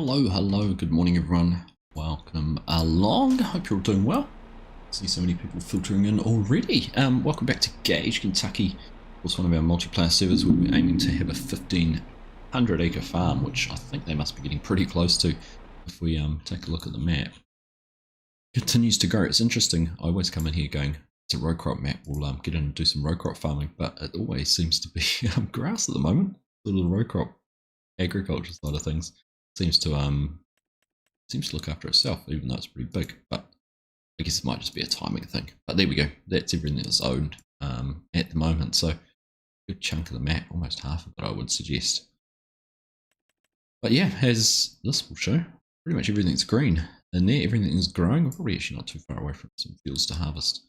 Hello, good morning everyone. Welcome along. Hope you're all doing well. I see so many people filtering in already. Welcome back to Gage, Kentucky. Of course, one of our multiplayer servers. We're aiming to have a 1,500 acre farm, which I think they must be getting pretty close to if we take a look at the map. Continues to grow. It's interesting. I always come in here going, it's a row crop map. We'll get in and do some row crop farming, but it always seems to be grass at the moment. The little row crop agriculture side of things seems to look after itself, even though it's pretty big. But I guess it might just be a timing thing. But there we go. That's everything that's owned at the moment. So a good chunk of the map, almost half of it, I would suggest. But yeah, as this will show, pretty much everything's green in there. Everything is growing. We're probably actually not too far away from some fields to harvest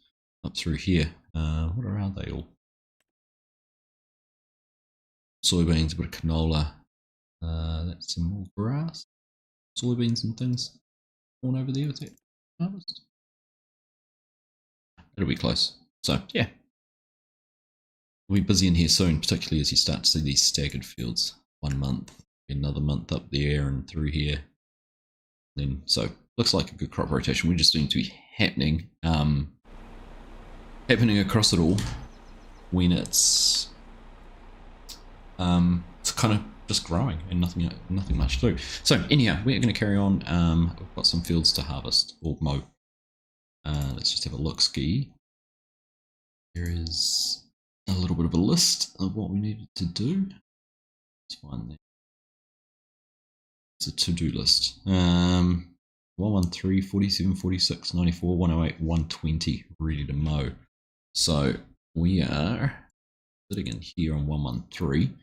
up through here. What are they all? Soybeans, a bit of canola. That's some more grass, soybeans and things. Corn over there, is that harvest? It'll be close. So yeah, we'll be busy in here soon, particularly as you start to see these staggered fields. 1 month, another month up there and through here. Then so looks like a good crop rotation. We're just going to be happening across it all when it's kind of just growing and nothing much to do. So anyhow, we're going to carry on. We've got some fields to harvest or mow. Let's just have a look ski. There is a little bit of a list of what we needed to do. Let's find that. It's a to-do list. 113, 47, 46, 94, 108, 120 ready to mow. So we are sitting in here on 113.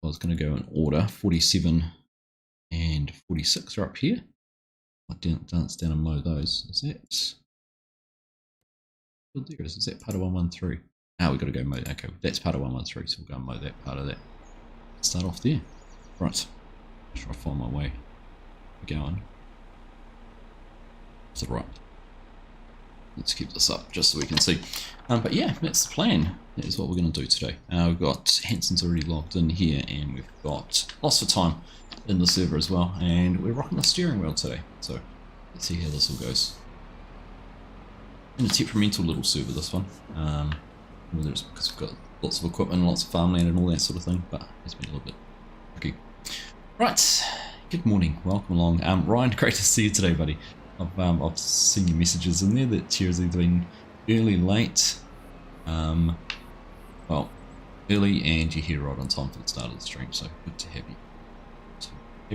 I was going to go in order. 47 and 46 are up here. I'll dance down and mow those. Is that? Well, there it is. Is that part of 113? Ah, we've got to go mow. Okay, that's part of 113, so we'll go and mow that part of that. Start off there. Right. Make sure I find my way going. Is it right? Let's keep this up just so we can see. But yeah, that's the plan. That is what we're going to do today. We've got Hanson's already logged in here, and we've got lots of time in the server as well. And we're rocking the steering wheel today. So let's see how this all goes. In a temperamental little server, this one. Whether it's because we've got lots of equipment, lots of farmland, and all that sort of thing. But it's been a little bit tricky. Right. Good morning. Welcome along. Ryan, great to see you today, buddy. I've seen your messages in there that you've either been early, late, well, early, and you're here right on time for the start of the stream, so good to have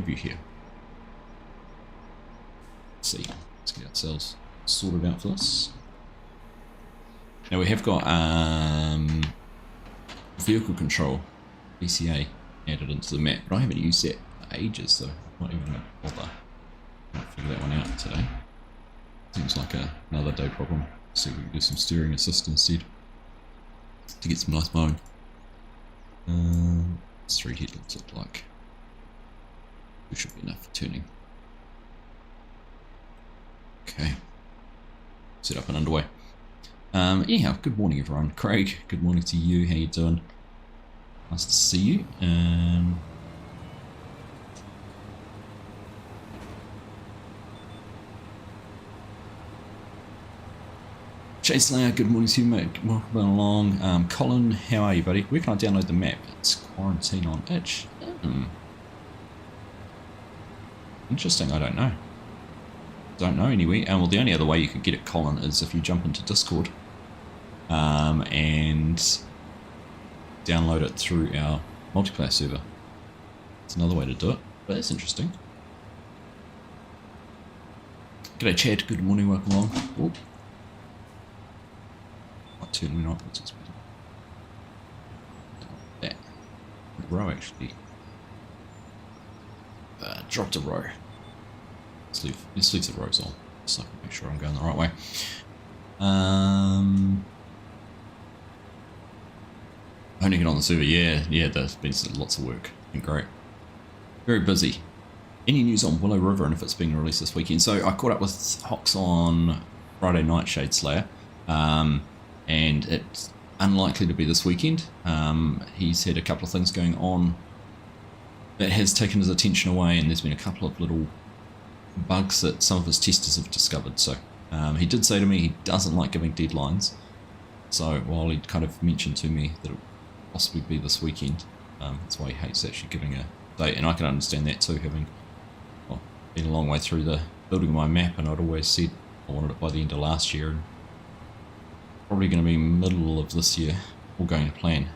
you here. Let's see, let's get ourselves sorted out for this. Now we have got vehicle control, BCA, added into the map, but I haven't used that for ages, so I'm not even going to bother. I'll figure that one out today. Seems like another day problem. See if we can do some steering assist instead to get some nice mowing. What's 3 headlights look like? There should be enough for turning. Okay. Set up and underway. Anyhow, good morning everyone. Craig, good morning to you. How you doing? Nice to see you. Chase Slayer, good morning to you, mate. Welcome along. Colin, how are you, buddy? Where can I download the map? It's quarantine on itch. Interesting, I don't know. Don't know anyway. Well, the only other way you could get it, Colin, is if you jump into Discord and download it through our multiplayer server. It's another way to do it, but that's interesting. G'day, Chad. Good morning. Welcome along. Oh. Turn me off. What's this? That row actually dropped a row. Let's leave the rows on so I can make sure I'm going the right way. Owning it on the server, yeah, there's been lots of work. Been great, very busy. Any news on Willow River and if it's being released this weekend? So I caught up with Hox on Friday night, Shade Slayer. And it's unlikely to be this weekend. He's had a couple of things going on that has taken his attention away, and there's been a couple of little bugs that some of his testers have discovered. So he did say to me he doesn't like giving deadlines. So while he kind of mentioned to me that it would possibly be this weekend, that's why he hates actually giving a date. And I can understand that too, having been a long way through the building of my map, and I'd always said I wanted it by the end of last year, and probably going to be middle of this year, all going to plan.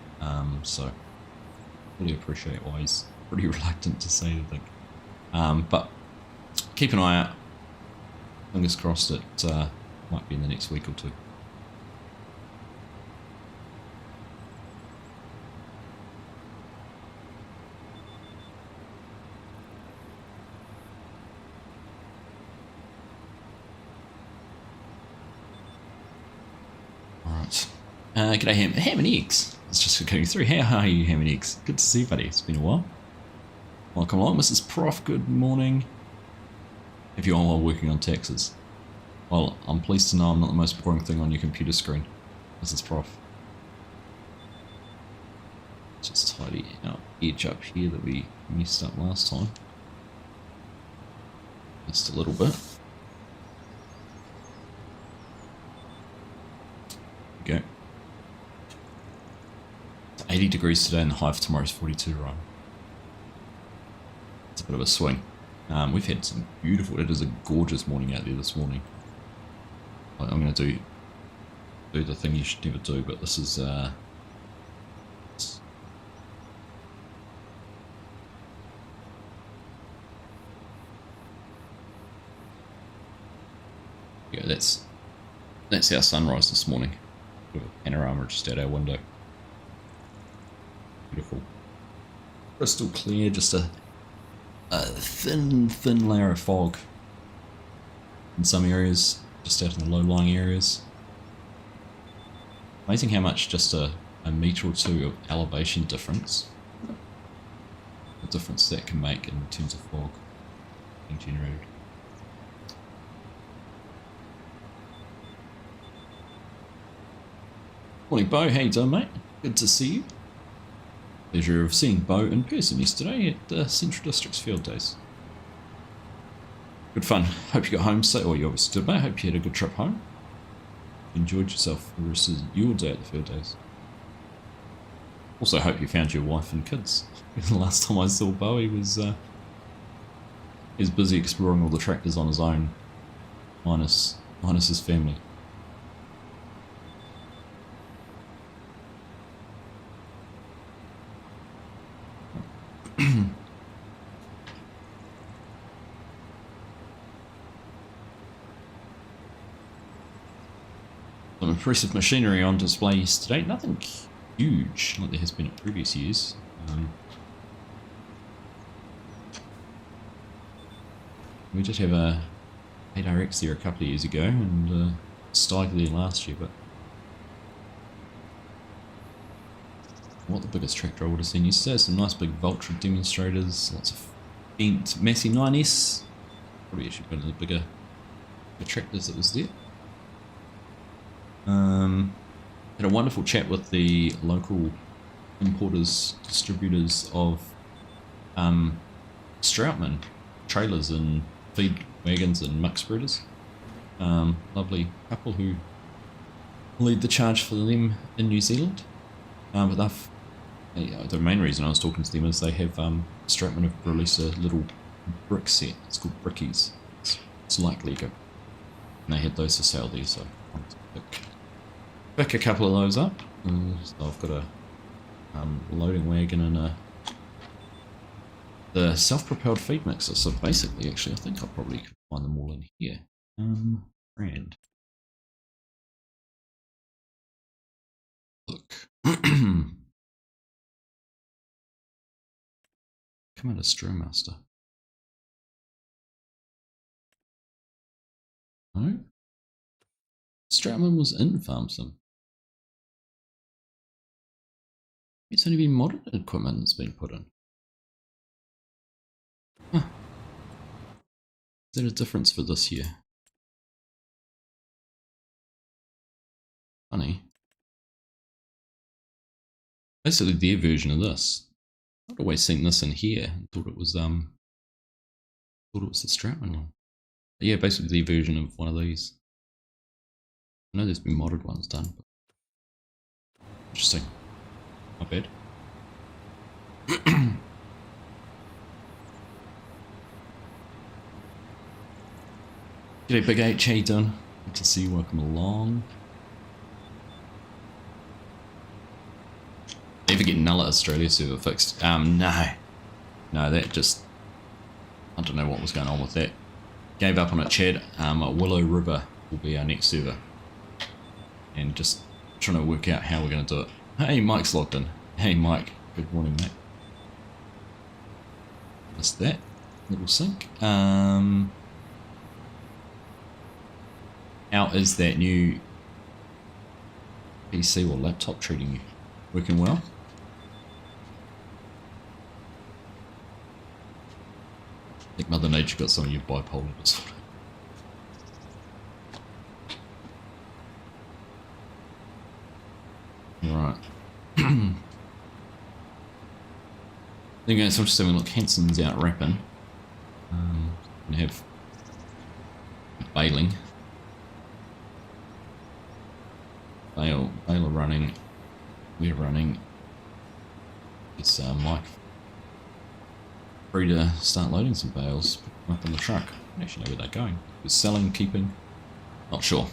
So fully appreciate why he's pretty reluctant to say anything. But keep an eye out. Fingers crossed it might be in the next week or two. Alright. G'day Ham and Eggs. It's just getting through. How are you, Ham and Eggs? Good to see you, buddy. It's been a while. Welcome along, Mrs. Prof. Good morning. If you are while working on taxes. Well, I'm pleased to know I'm not the most boring thing on your computer screen, Mrs. Prof. Just tidy our edge up here that we messed up last time. Just a little bit. There we go. It's 80 degrees today and the high for tomorrow is 42, right? It's a bit of a swing. We've had some beautiful, it is a gorgeous morning out there this morning. I'm going to do the thing you should never do, but this is yeah, that's our sunrise this morning. Bit of a panorama just out our window. Beautiful. Crystal clear, just a thin layer of fog in some areas, just out in the low-lying areas. Amazing how much just a metre or two of elevation difference, the difference that can make in terms of fog being generated. Morning, Bo. How you doing, mate? Good to see you. Pleasure of seeing Bo in person yesterday at the Central District's Field Days. Good fun. Hope you got home safe. Or you obviously did, mate. Hope you had a good trip home. Enjoyed yourself for the rest of your day at the Field Days. Also, hope you found your wife and kids. The last time I saw Bo, he was busy exploring all the tractors on his own, minus his family. Some impressive machinery on display yesterday. Nothing huge like there has been in previous years. We did have a 8RX there a couple of years ago, and Steiger there last year, but what the biggest tractor I would have seen yesterday. Some nice big Vultra demonstrators, lots of bent Massey 9S. Probably actually one of the bigger tractors that was there. Had a wonderful chat with the local importers, distributors of Stroutman trailers and feed wagons and muck spreaders. Lovely couple who lead the charge for them in New Zealand. But the main reason I was talking to them is they have Stroutman have released a little brick set. It's called Brickies. It's like Lego, and they had those for sale there, so I wanted to pick a couple of those up. So I've got a loading wagon and the self-propelled feed mixer. So basically, actually, I think I probably could find them all in here. Brand. Look. Come out of Strowmaster. No? Stratman was in Farmson. It's only been modern equipment that's been put in. Huh. Is there a difference for this year? Funny. Basically their version of this. I'd always seen this in here and thought it was the Stratman one. But yeah, basically the version of one of these. I know there's been modded ones done, but interesting. Not bad. G'day Big H, how you doing? Good to see you, welcome along. Ever get Nulla Australia server fixed? No, that just, I don't know what was going on with that. Gave up on it, Chad. Willow River will be our next server. And just trying to work out how we're going to do it. Hey, Mike's logged in. Hey, Mike. Good morning, mate. Missed that. Little sync. How is that new PC or laptop treating you? Working well? I think Mother Nature got some of your bipolar disorder. Right. Anyway, so I'm just having a look. Hanson's out rapping. We have Baling. Baylor running. We're running. It's Mike. Free to start loading some bales up in the truck. I don't actually know where they're going. Is selling, keeping? Not sure.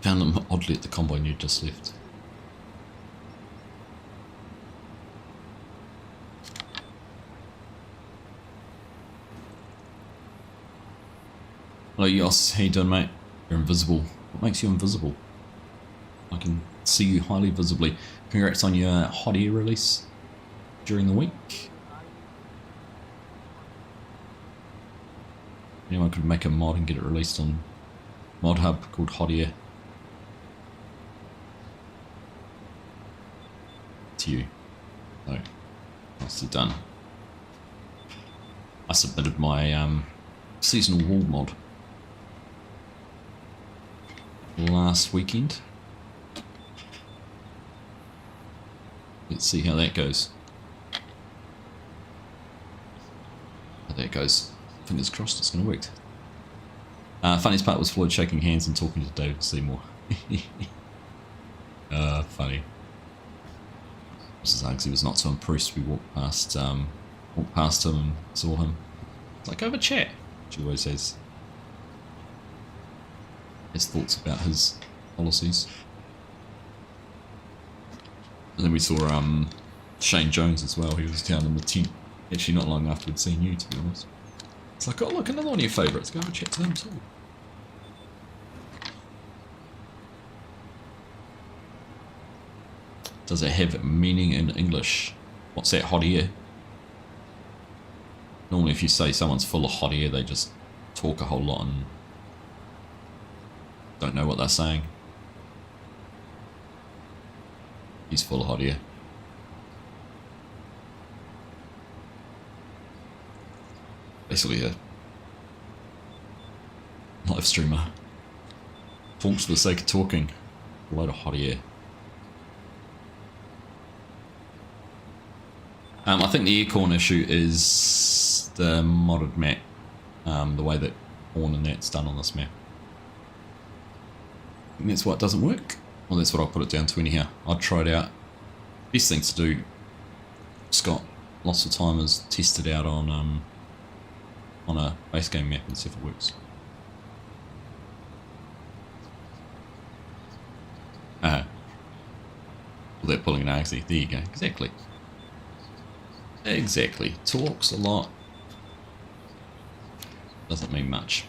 Found them oddly at the combine you just left. Hello Yoss, how you doing mate? You're invisible. What makes you invisible? I can see you highly visibly. Congrats on your hot air release during the week. Anyone could make a mod and get it released on Mod Hub called Hot Air. To you. So, nicely done. I submitted my seasonal wall mod last weekend. Let's see how that goes. Fingers crossed it's going to work. Funniest part was Floyd shaking hands and talking to David Seymour. Funny. Mrs. Uggsy was not so impressed. We walked past him and saw him. It's like, over chat. She always has his thoughts about his policies. And then we saw Shane Jones as well. He was down in the tent. Actually not long after we'd seen you, to be honest. It's like, oh look, another one of your favourites. Go and chat to him too. Does it have meaning in English? What's that, hot air? Normally if you say someone's full of hot air, they just talk a whole lot and don't know what they're saying. He's full of hot air. Basically a live streamer. Talks for the sake of talking. A load of hot air. I think the aircorn issue is the modded map. The way that corn and that's done on this map. I think that's what doesn't work. Well, that's what I'll put it down to anyhow. I'll try it out. Best thing to do, Scott, lots of time is test it out on a base game map and see if it works. Without pulling an Argsy. There you go. Exactly. Exactly. Talks a lot. Doesn't mean much.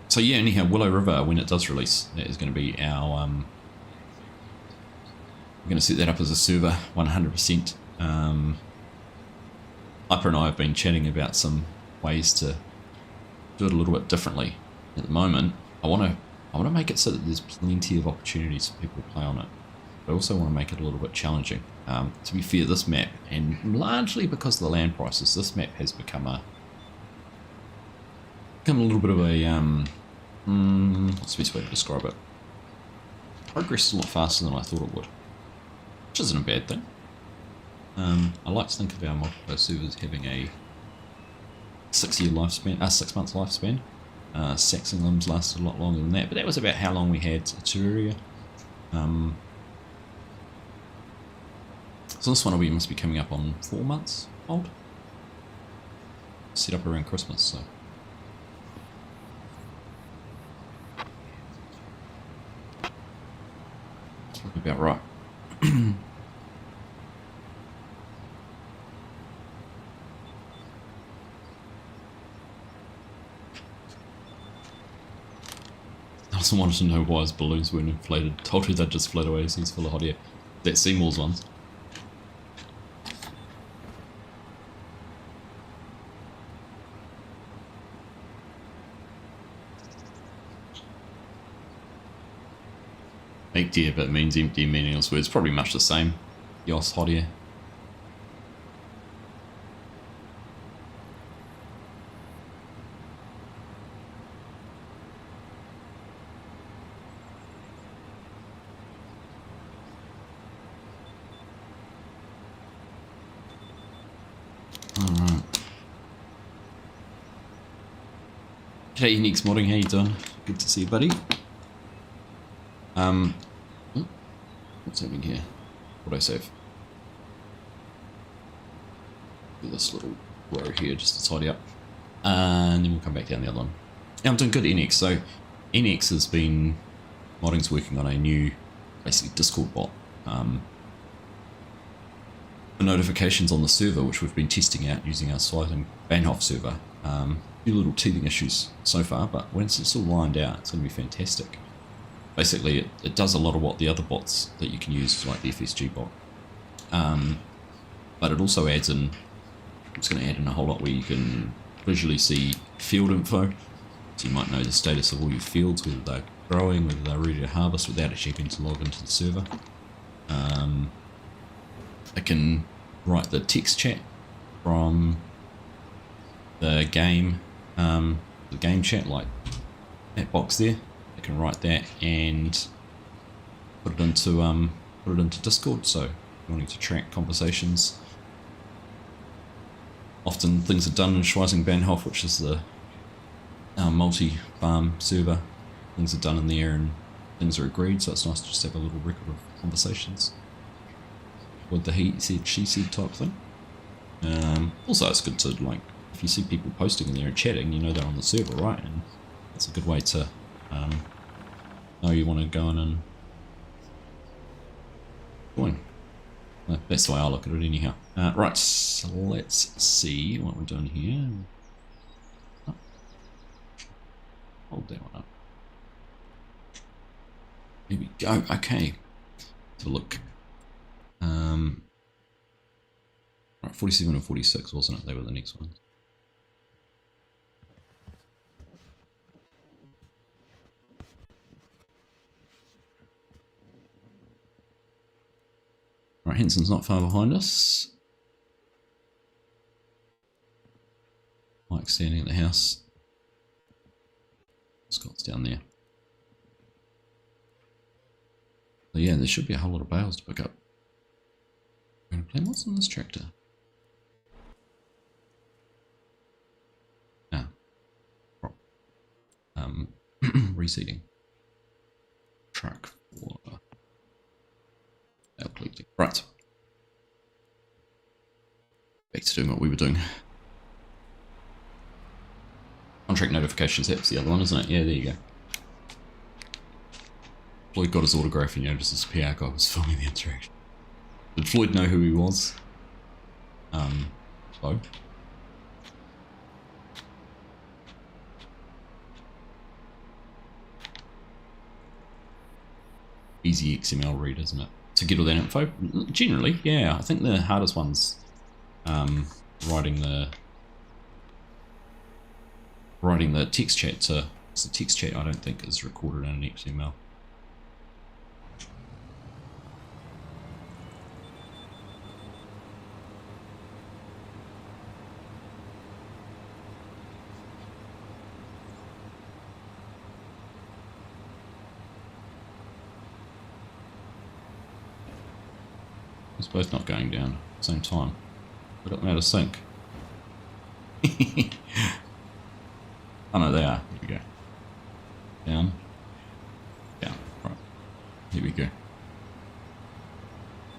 So yeah, anyhow, Willow River, when it does release, that is going to be our... we're going to set that up as a server, 100%. Hyper and I have been chatting about some ways to do it a little bit differently. At the moment, I want to make it so that there's plenty of opportunities for people to play on it. But I also want to make it a little bit challenging. To be fair, this map, and largely because of the land prices, this map has become a little bit of a what's the best way to describe it? Progress is a lot faster than I thought it would, which isn't a bad thing. I like to think of our multiplayer servers having a 6-year lifespan, 6 months lifespan. Saxing limbs lasted a lot longer than that, but that was about how long we had Terraria. So this one we must be coming up on 4 months old. Set up around Christmas, so. It's looking about right. I also wanted to know why his balloons weren't inflated. Told you they'd just float away as he's full of hot air. That Seymour's ones. Empty air, but it means empty, meaningless words. Probably much the same. Yos, hot air. Alright. G'day, Unique's Modding, how you doing? Good to see you, buddy. What's happening here? What do I save? Do this little row here just to tidy up. And then we'll come back down the other one. Yeah, I'm doing good at NX. So NX has been, modding's working on a new, basically Discord bot. For notifications on the server, which we've been testing out using our sliding Baling server. A few little teething issues so far, but once it's all lined out, it's going to be fantastic. Basically, it does a lot of what the other bots that you can use, like the FSG bot. But it also adds in, it's going to add in a whole lot where you can visually see field info. So you might know the status of all your fields, whether they're growing, whether they're ready to harvest without actually having to log into the server. I can write the text chat from the game chat, like that box there. I can write that and put it into Discord. So if you're wanting to track conversations, often things are done in Schweizing-Bahnhof, which is the multi-farm server. Things are done in there and things are agreed, so it's nice to just have a little record of conversations with the he said, she said type thing. Also, it's good to, like, if you see people posting in there and chatting, you know they're on the server, right? And it's a good way to know you want to go in and join. That's the way I look at it anyhow. Right, so let's see what we're doing here. Oh. Hold that one up. There we go, okay. Have a look. Right, 47 and 46, wasn't it? They were the next ones. Right, Henson's not far behind us. Mike's standing at the house. Scott's down there. So yeah, there should be a whole lot of bales to pick up. I'm going to play what's on this tractor? Reseeding. Truck for our collecting. Right. Back to doing what we were doing. Contract notifications, that's the other one, isn't it? Yeah, there you go. Floyd got his autograph and noticed his PR guy was filming the interaction. Did Floyd know who he was? So. Easy XML read, isn't it? To get all that info? Generally, yeah. I think the hardest one's writing the text chat to So text chat I don't think is recorded in an XML. It's both not going down at the same time. I got them out of sync. Oh no, they are. Here we go. Down. Down. Right. Here we go.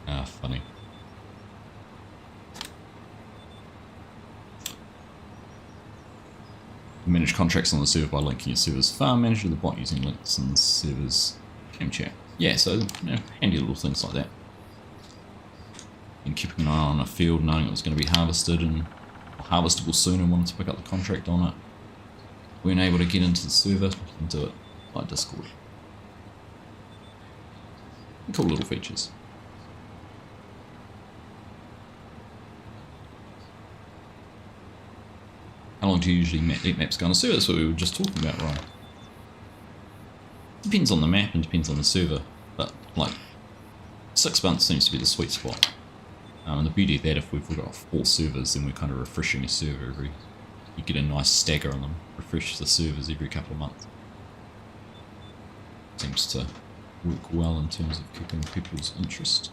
Ah, funny. Manage contracts on the server by linking your server's farm manager to the bot using links in the server's cam chat. Yeah, so handy little things like that. And keeping an eye on a field, knowing it was going to be harvested and harvestable soon, and wanted to pick up the contract on it. We weren't able to get into the server, we can do it by Discord. Cool little features. How long do you usually let maps go on a server? That's what we were just talking about, right? Depends on the map and depends on the server, but like 6 months seems to be the sweet spot. And the beauty of that, if we've got 4 servers, then we're kind of refreshing a server every. You get a nice stagger on them, refresh the servers every couple of months. Seems to work well in terms of keeping people's interest.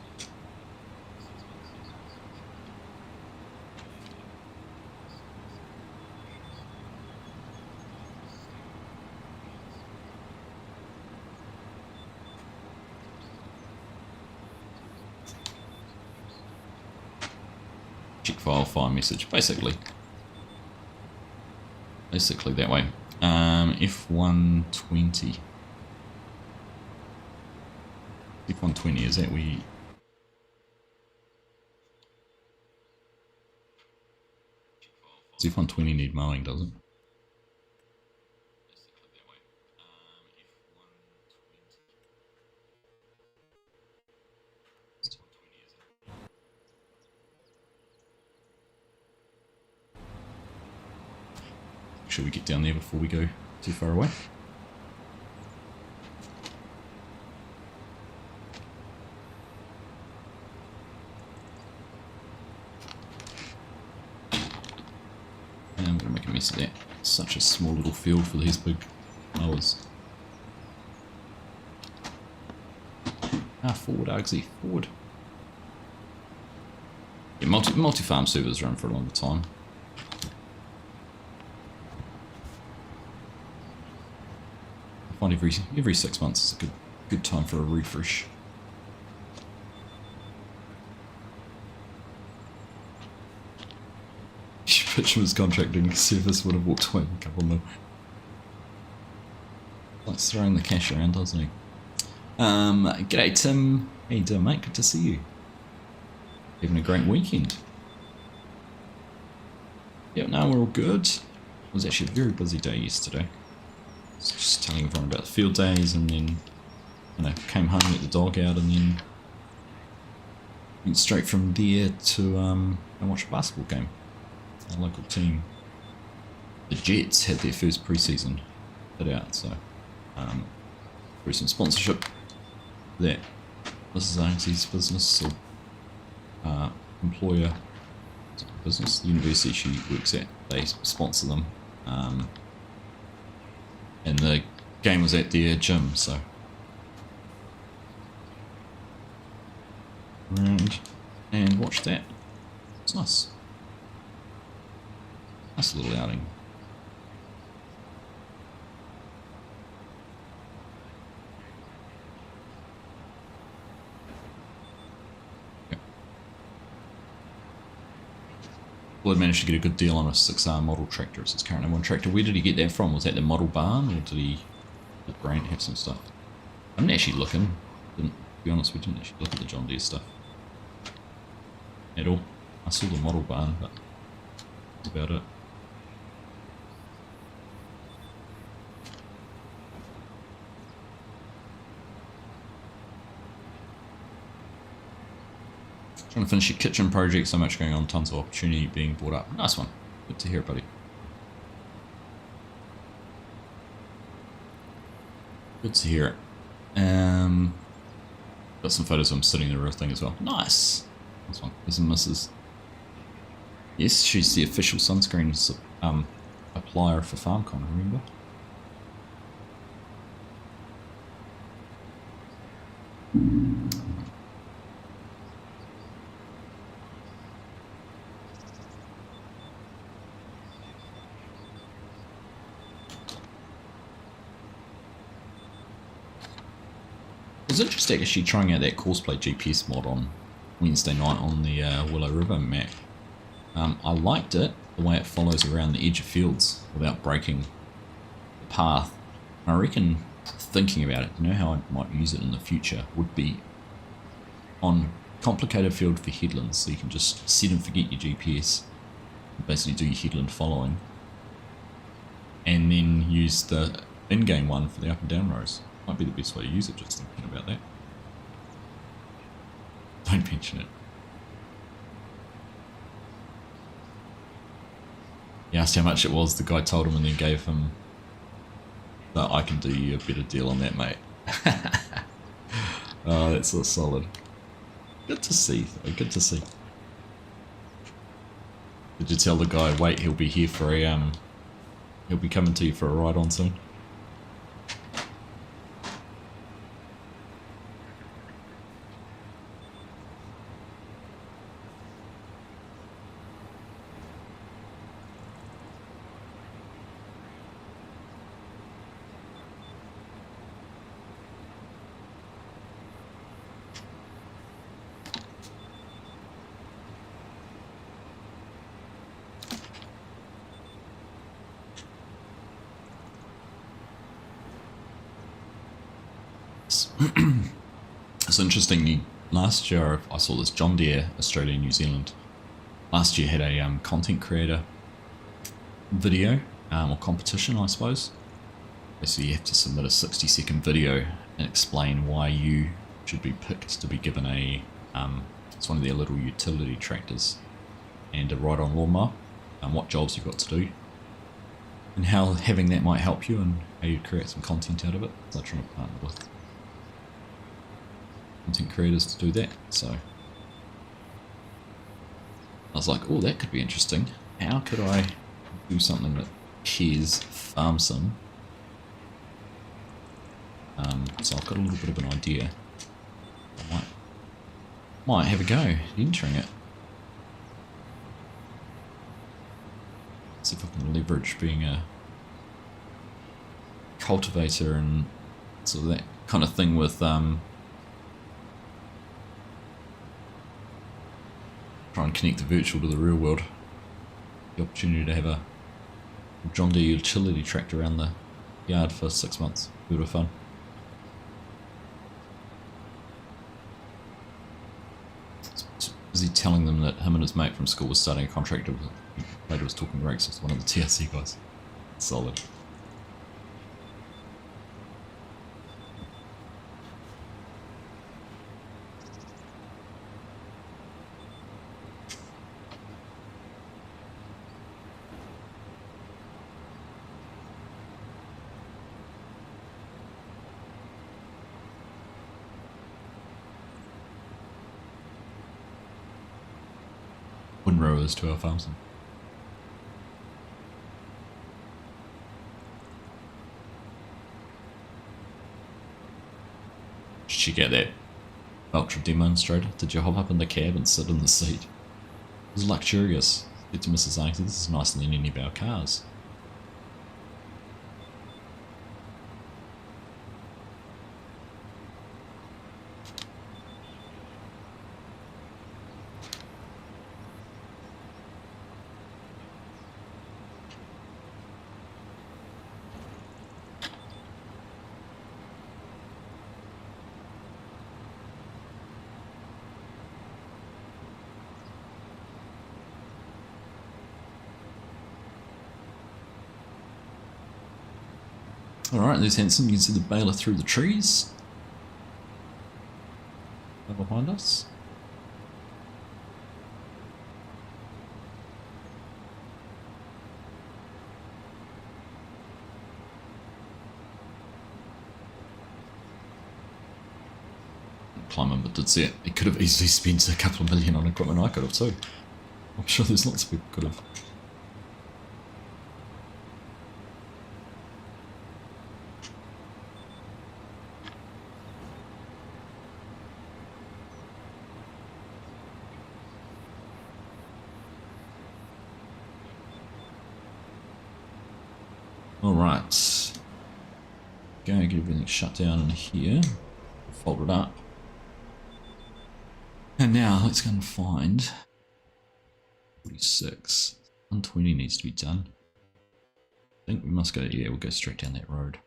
Check file message, basically that way. F120 is that we does F120 need mowing, does it? Should we get down there before we go too far away? And I'm going to make a mess of that. It's such a small little field for these big mowers. Ah, forward, Argsy, forward. Yeah, multi-farm servers run for a longer time. I find every 6 months is a good time for a refresh. Pitchman was contracting service would have walked away with a couple mil. Likes throwing the cash around, doesn't he? G'day Tim. How you doing, mate? Good to see you. Having a great weekend. Yep, no, we're all good. It was actually a very busy day yesterday. Just telling everyone about the field days, and then came home, let the dog out, and then went straight from there to go watch a basketball game. Our local team, the Jets, had their first preseason put out, so through some sponsorship that Mrs. Ainsley's business or employer business, the university she works at, they sponsor them. And the game was at their gym, so around and watched that. It's nice. Nice little outing. Yep. Blood managed to get a good deal on a 6R model tractor. It's his current number 1 tractor. Where did he get that from? Was that the model barn, or did Grant have some stuff? I didn't actually look in. To be honest, we didn't actually look at the John Deere stuff at all. I saw the model barn, but that's about it. Trying to finish your kitchen project, so much going on, tons of opportunity being brought up. Nice one. Good to hear, buddy. Good to hear it. Got some photos of him sitting in the real thing as well. Nice. Nice one. There's some misses. Yes, she's the official sunscreen applier for FarmCon, remember? It was interesting actually trying out that Courseplay GPS mod on Wednesday night on the Willow River map. I liked it, the way it follows around the edge of fields without breaking the path. And I reckon, thinking about it, you know how I might use it in the future, would be on complicated field for headlands, so you can just set and forget your GPS, and basically do your headland following, and then use the in-game one for the up and down rows. Might be the best way to use it, just thinking about that. Don't mention it. He asked how much it was, the guy told him and then gave him that I can do you a better deal on that, mate. Oh, that's so solid. Good to see, though, good to see. Did you tell the guy, wait, he'll be here for a, he'll be coming to you for a ride on soon? It's interesting, last year I saw this John Deere Australia New Zealand last year had a content creator video or competition, I suppose. Basically you have to submit a 60-second video and explain why you should be picked to be given a it's one of their little utility tractors and a ride-on lawnmower, and what jobs you've got to do and how having that might help you and how you create some content out of it. So I'm trying to partner with content creators to do that. So I was like, oh, that could be interesting. How could I do something that pairs farm sim? So I've got a little bit of an idea. I might have a go at entering it. See if I can leverage being a cultivator and sort of that kind of thing with try and connect the virtual to the real world. The opportunity to have a John Deere utility tractor around the yard for 6 months. Be a bit of fun. Is he telling them that him and his mate from school was starting a contract? Later was talking racist, one of the TRC guys. Solid. Windrowers to our farms. Did you get that ultra demonstrator? Did you hop up in the cab and sit in the seat? It was luxurious. Said to Mrs. Arthur, this is nicer than any of our cars. Alright, there's Hanson. You can see the baler through the trees. Right behind us. climb but did see it. He could have easily spent a couple of million on equipment. I could have too. I'm sure there's lots of people could have. Alright. Go get everything shut down in here. Fold it up. And now let's go and find 46. 120 needs to be done. I think we must go, yeah, we'll go straight down that road.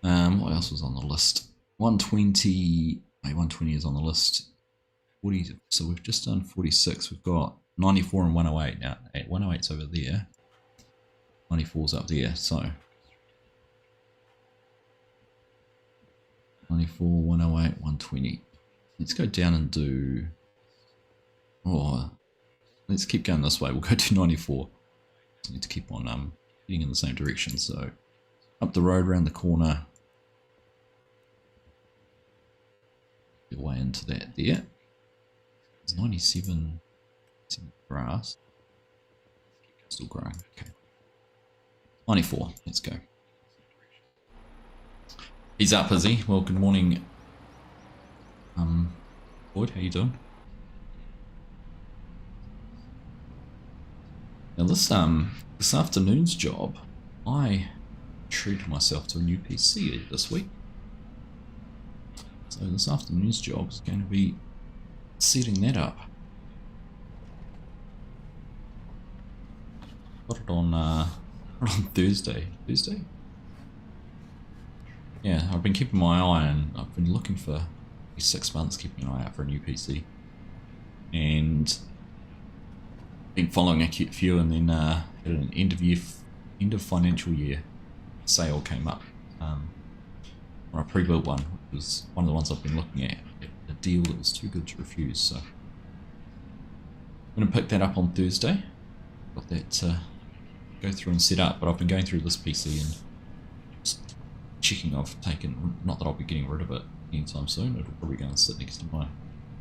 What else was on the list? 120, 120 is on the list. 40, so we've just done 46. We've got 94 and 108 now. 108's over there. 94's up there, so 94, 108, 120. Let's go down and do, let's keep going this way. We'll go to 94. Just need to keep on heading in the same direction. So up the road, around the corner, your way into that there. It's 97 grass. Still growing. Okay. 94, let's go. He's up, is he? Well, good morning, Boyd, how you doing? Now this afternoon's job, I treated myself to a new PC this week. So this afternoon's job is going to be setting that up. Got it on Thursday. Thursday? Yeah, I've been keeping my eye on, I've been looking for 6 months, keeping an eye out for a new PC. And been following a few, and then had an end of financial year sale came up. Or a pre-built one, which was one of the ones I've been looking at. A deal that was too good to refuse, so I'm going to pick that up on Thursday. Got that go through and set up, but I've been going through this PC and just checking. I've taken, not that I'll be getting rid of it anytime soon, it'll probably go and sit next to my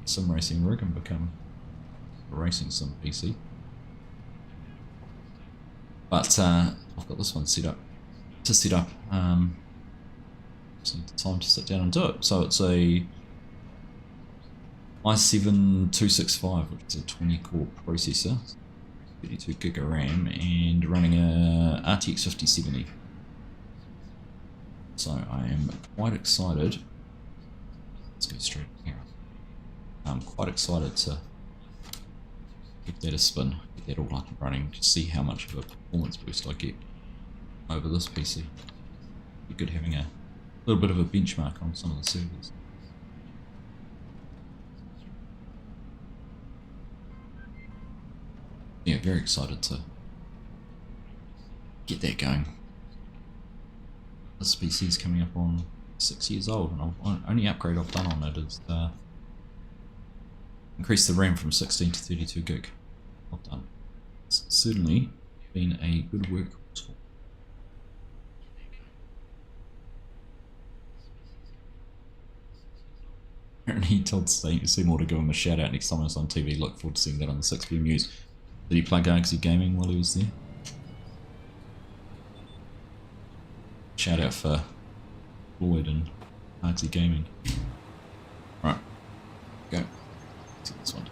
sim racing rig and become a racing sim PC. But I've got this one set up just need the time to sit down and do it. So it's a i7-265, which is a 20 core processor, 32 gig of RAM, and running a RTX 5070. So I am quite excited. Let's go straight here. I'm quite excited to give that a spin, get that all up and running, to see how much of a performance boost I get over this PC. Be good having a little bit of a benchmark on some of the servers. Yeah, very excited to get that going. This PC is coming up on 6 years old, and the only upgrade I've done on it is increase the RAM from 16 to 32 gig. Well done. It's certainly been a good workhorse for. Apparently he told Seymour to give him a shout out next time I was on TV. Look forward to seeing that on the 6PM news. Did he play Galaxy Gaming while he was there? Shout out for Floyd and Galaxy Gaming. Right, go. Let's get this one.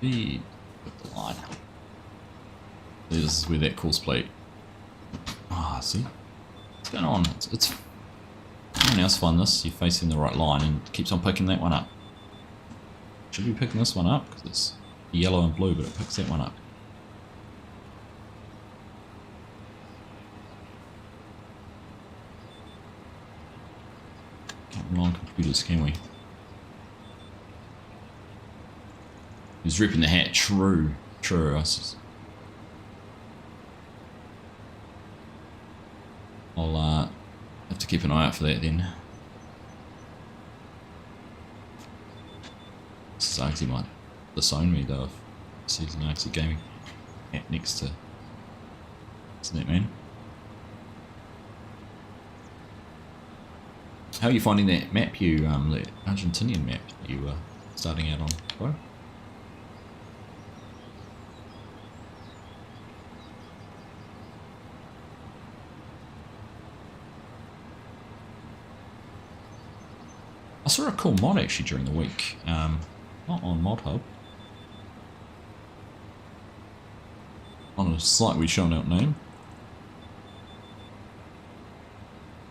With the line. This is where that course plate. See? What's going on? It's anyone else find this? You're facing the right line and it keeps on picking that one up. Should be picking this one up because it's yellow and blue, but it picks that one up. Can't rely on computers, can we? He's ripping the hat. True. I'll have to keep an eye out for that then. Sucks, he might disown me though if he sees an RC Gaming hat next to that man. How are you finding that map the Argentinian map you were starting out on, bro? I saw a cool mod actually during the week, not on Mod Hub, on a site we shall not name,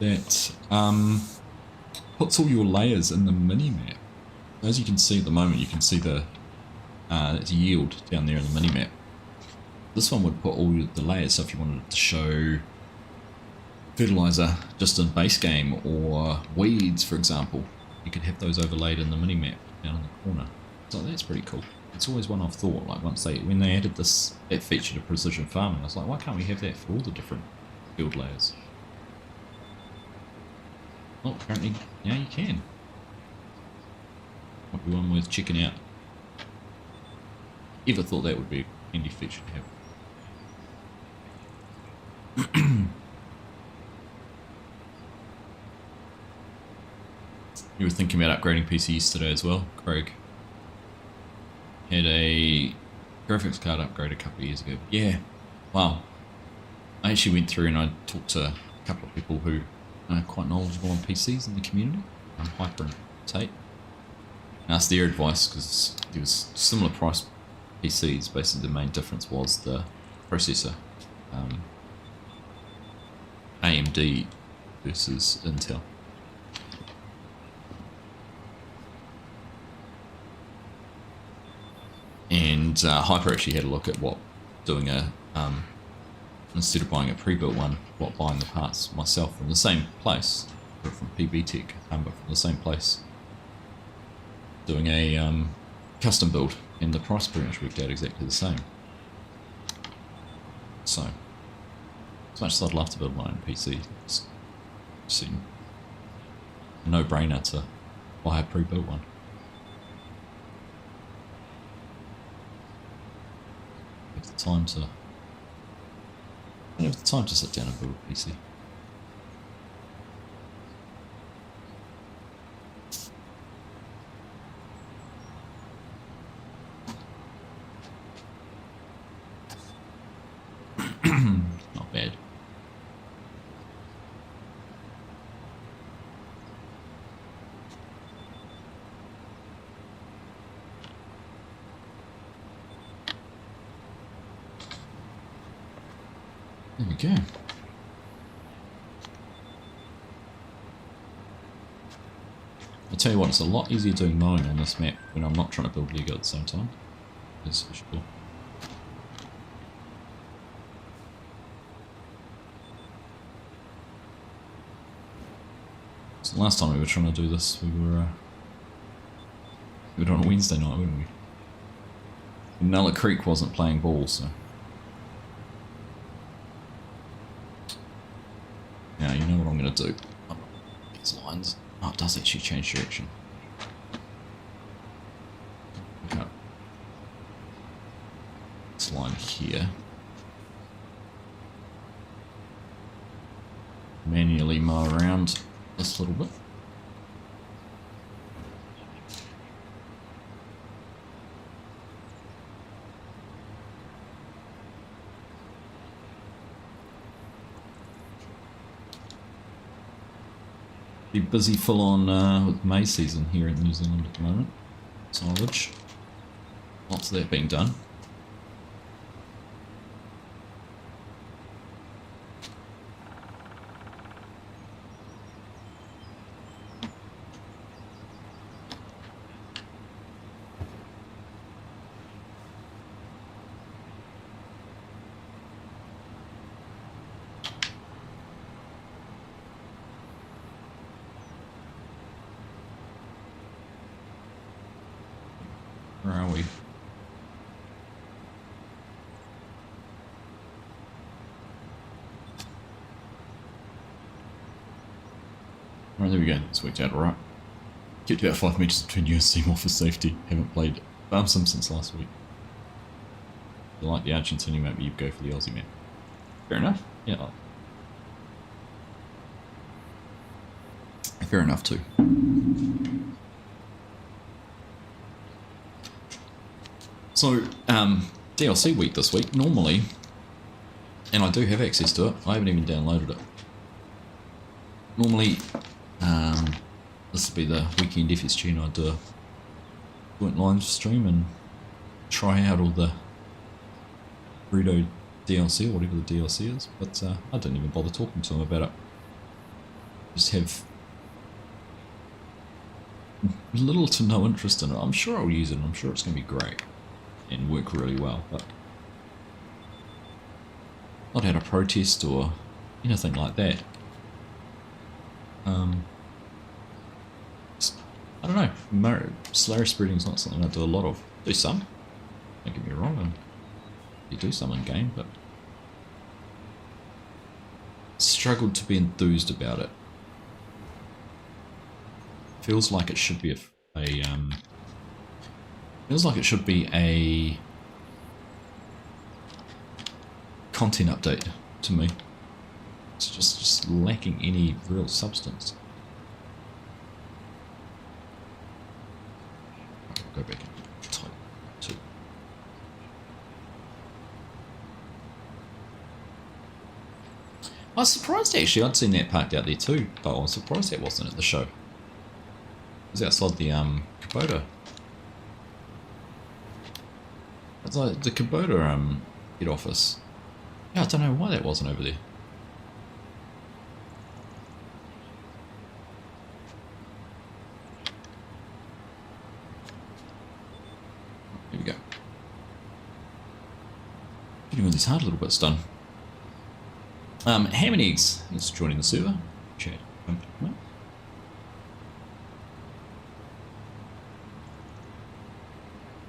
that puts all your layers in the mini-map. As you can see at the moment, you can see the yield down there in the mini-map. This one would put all the layers, so if you wanted to show fertilizer just in base game or weeds, for example, you could have those overlaid in the mini-map down in the corner. So that's pretty cool. It's always one I've thought, like when they added that feature to precision farming, I was like, why can't we have that for all the different field layers? Well, apparently now you can. Might be one worth checking out. Ever thought that would be a handy feature to have. You were thinking about upgrading PC yesterday as well, Craig. Had a graphics card upgrade a couple of years ago. Yeah, wow. I actually went through and I talked to a couple of people who are quite knowledgeable on PCs in the community, Hyper and Tate. I asked their advice because there was similar price PCs. Basically, the main difference was the processor. AMD versus Intel. And Hyper actually had a look at what doing a instead of buying a pre-built one, what buying the parts myself from the same place, from PB Tech, but from the same place, doing a custom build, and the price pretty much worked out exactly the same. So, as much as I'd love to build my own PC, it's seemed a no-brainer to buy a pre-built one. Have the time to. I don't have the time to sit down and build a PC. Not bad. There we go. I'll tell you what, it's a lot easier doing mowing on this map when I'm not trying to build Lego at the same time. That's for sure. So the last time we were trying to do this, we were on a Wednesday night, weren't we? And Nulla Creek wasn't playing ball, so. Now, you know what I'm going to do. These lines. Oh, it does actually change direction. Pick up this line here. Manually mow around this little bit. Be busy full on with May season here in New Zealand at the moment. Silage. Lots of that being done. Where are we? Alright, there we go. It's worked out alright. Kept about 5 metres between you and Seymour for safety. Haven't played Farm Sim since last week. You like the Argentinian map, but you go for the Aussie map. Fair enough. Yeah. Fair enough too. So, DLC week this week. Normally, and I do have access to it, I haven't even downloaded it. Normally, this would be the weekend FSG and I'd do a joint live stream and try out all the Burrito DLC or whatever the DLC is, but I didn't even bother talking to him about it. Just have little to no interest in it. I'm sure I'll use it and I'm sure it's going to be great and work really well, but not had a protest or anything like that. I don't know, Slayer spreading is not something I do a lot of. Do some, don't get me wrong, you do some in game, but struggled to be enthused about it. Feels like it should be a content update to me. It's just lacking any real substance. I'll go back and type 2. I was surprised actually, I'd seen that parked out there too, but I was surprised that wasn't at the show. It was outside the Kubota. It's like the Kubota head office. Yeah, I don't know why that wasn't over there. Here we go. Getting all these hard little bits done. Ham and Eggs is joining the server. Chat.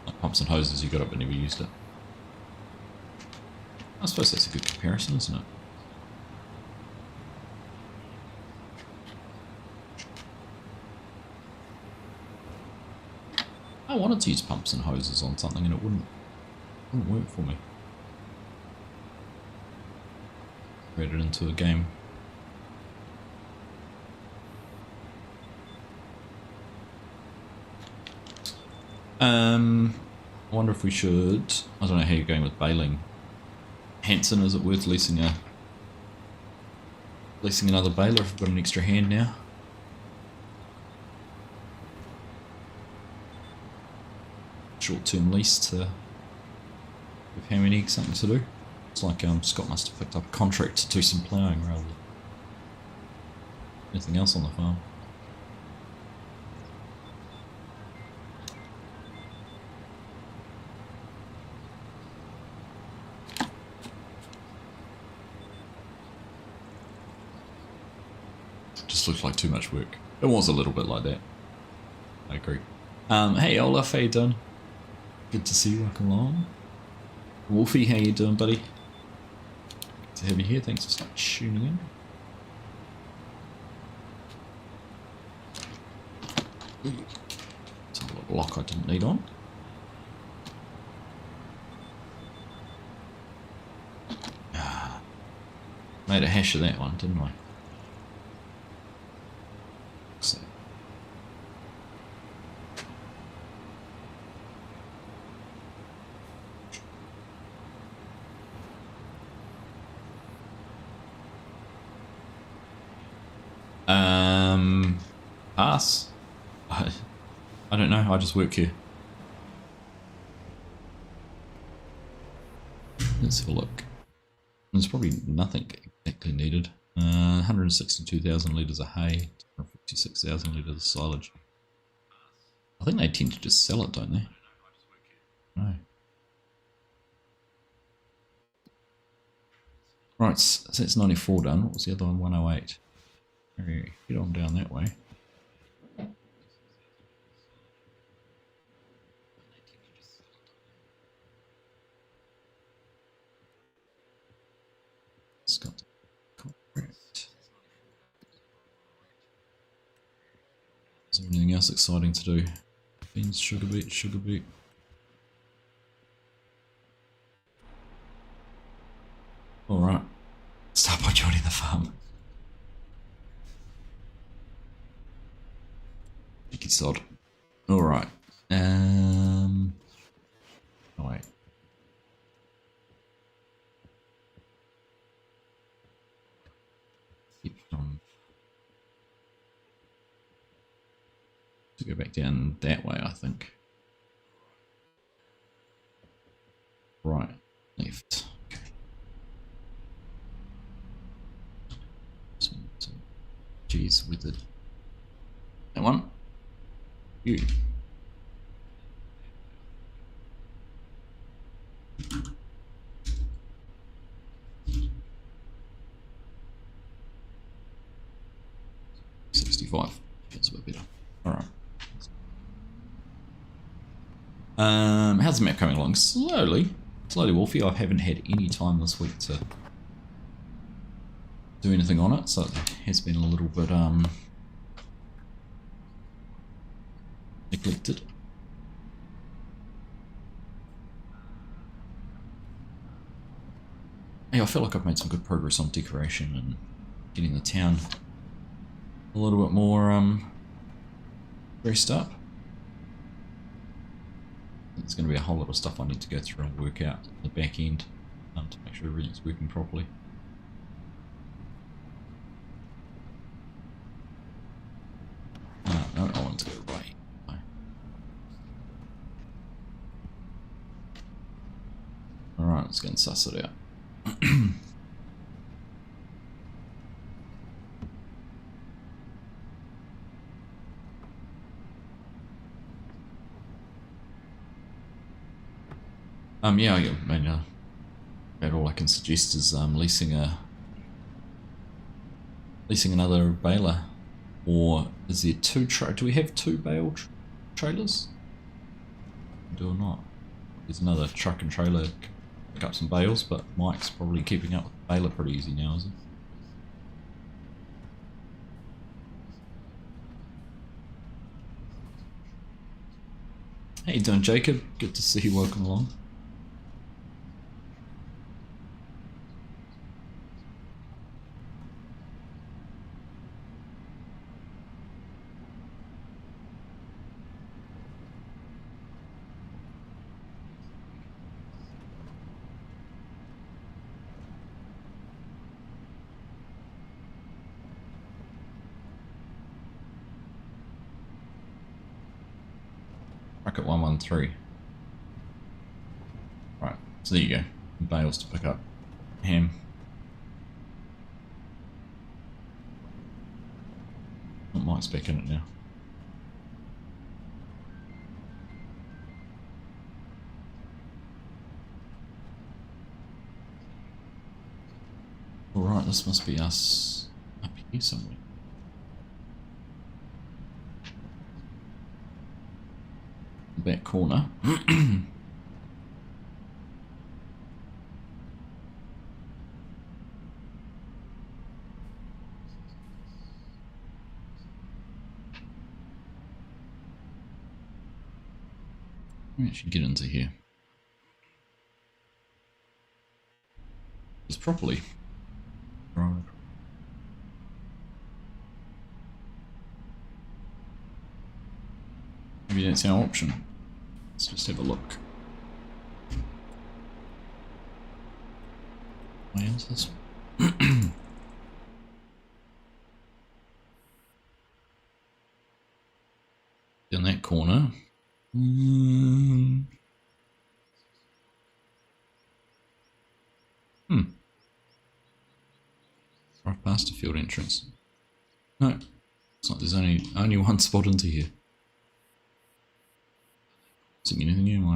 Like pumps and hoses, you got it but never used it. I suppose that's a good comparison, isn't it? I wanted to use pumps and hoses on something and it wouldn't work for me. Read it into a game. I wonder if we should. I don't know how you're going with Baling. Hanson, is it worth leasing another baler if we've got an extra hand now? Short-term lease to give Ham and Egg something to do. It's like Scott must have picked up a contract to do some ploughing rather than anything else on the farm. Just looks like too much work. It was a little bit like that. I agree. Hey Olaf, how you doing? Good to see you, welcome along. Wolfie, how you doing, buddy? Good to have you here, thanks for tuning in. It's a little lock I didn't need on. Made a hash of that one, didn't I? So. Pass. I don't know, I just work here. Let's have a look. There's probably nothing exactly needed. 162,000 litres of hay, 256,000 litres of silage. I think they tend to just sell it, don't they? No. Right, so that's 94 done. What was the other one? 108. Get on down that way. Scott. Correct. anything else exciting to do. Beans, sugar beet, sugar beet. Alright. Start by joining the farm. Cheeky sod. Alright. Oh wait. To go back down that way, I think. Right. Left. Okay. Jeez, with the... That one. You. $65. Feels a bit better. Alright. How's the map coming along? Slowly, Wolfie. I haven't had any time this week to do anything on it, so it has been a little bit neglected. Hey, I feel like I've made some good progress on decoration and getting the town a little bit more dressed up. There's going to be a whole lot of stuff I need to go through and work out at the back end to make sure everything's working properly. No, I want to go right. No. Alright, let's go and suss it out. Yeah, I mean, about all I can suggest is leasing another baler, or is there two? Do we have two bale trailers? Do or not? There's another truck and trailer to pick up some bales, but Mike's probably keeping up with the baler pretty easy now, is he? How you doing, Jacob? Good to see you. Welcome along. Bracket 113. Right, so there you go. Bales to pick up. Ham. Not Mike's back in it now. Alright, this must be us up here somewhere. Back corner. We should get into here. Just properly. Right. Maybe that's our option. Let's just have a look. Why is this? In that corner. Right past a field entrance. No, it's like there's only one spot into here. Isn't anything new, am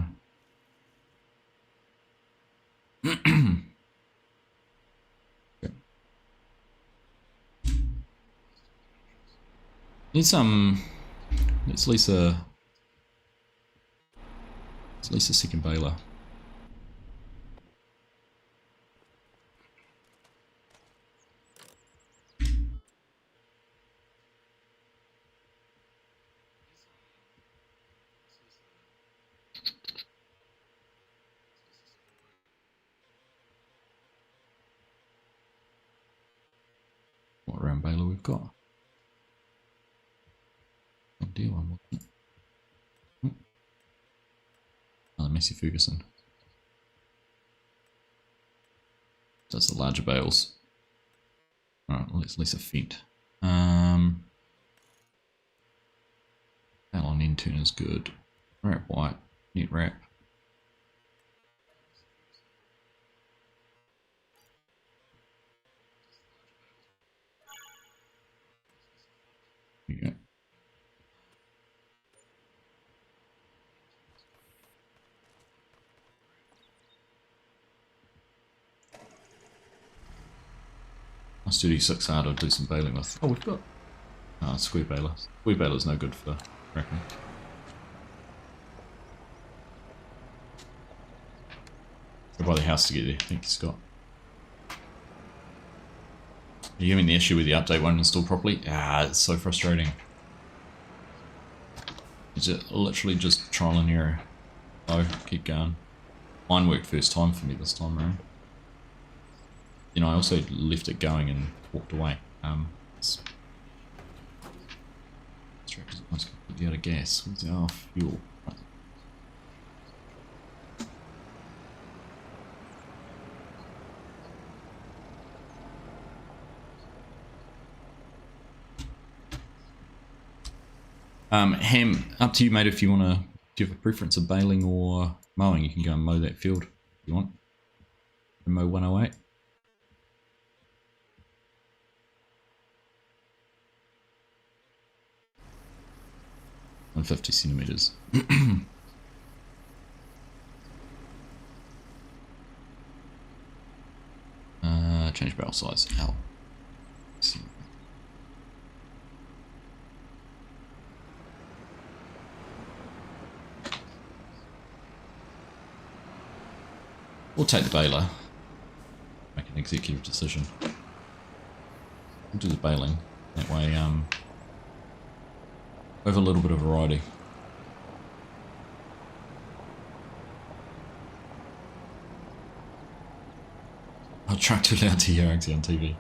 I? Okay. Need some. Let's lease a second baler. Aaron Baylor we've got. Big deal one, wasn't it? Another Messi Ferguson. Does the larger bales. Alright, let's less a feet. Bale on end turn is good. Wrap white, net wrap. There you go. Nice 36 hard, I'll do some baling with. Oh, we've got square baler. Square baler's no good for wrapping. Go by the house to get there. Thank you, Scott. Are you having the issue with the update won't install properly? It's so frustrating. Is it literally just trial and error? Oh, keep going. Mine worked first time for me this time around. You know, I also left it going and walked away. It's completely out of gas. What's our fuel? Right. Ham, up to you, mate. If you want to, do you have a preference of baling or mowing? You can go and mow that field if you want. And mow 108. 150 centimeters. Change barrel size. L. We'll take the baler. Make an executive decision. We'll do the baling. That way, we have a little bit of variety. I'll try too loud to hear actually on TV.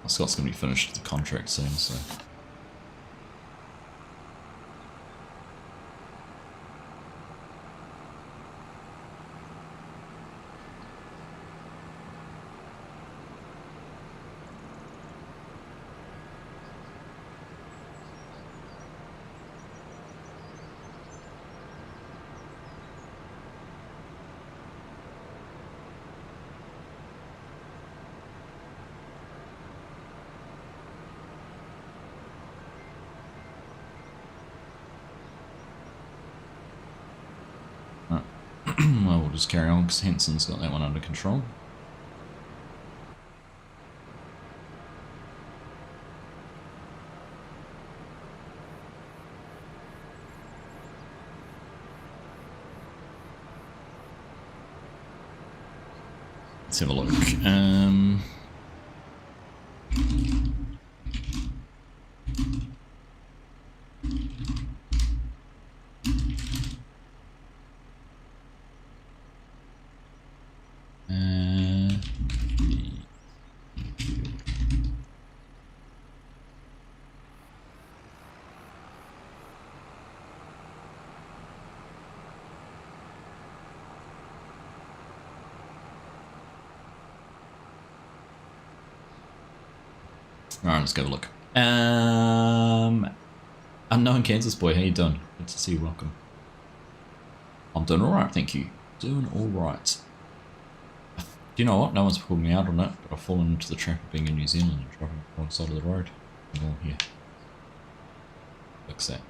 Scott's going to be finished the contract soon, so. Well, we'll just carry on because Henson's got that one under control. Let's have a look. Alright, let's go have a look. Unknown Kansas boy, how you doing? Good to see you, welcome. I'm doing alright, thank you. Doing alright. Do you know what? No one's pulled me out on it, but I've fallen into the trap of being in New Zealand and driving along the side of the road. I'm all here. Fix that.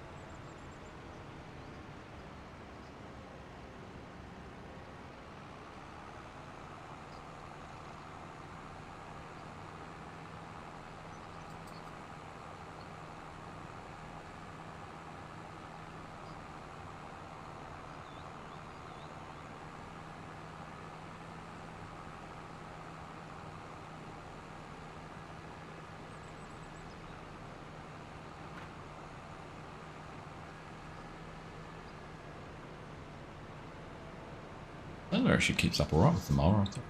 That actually keeps up alright with the mower, I thought.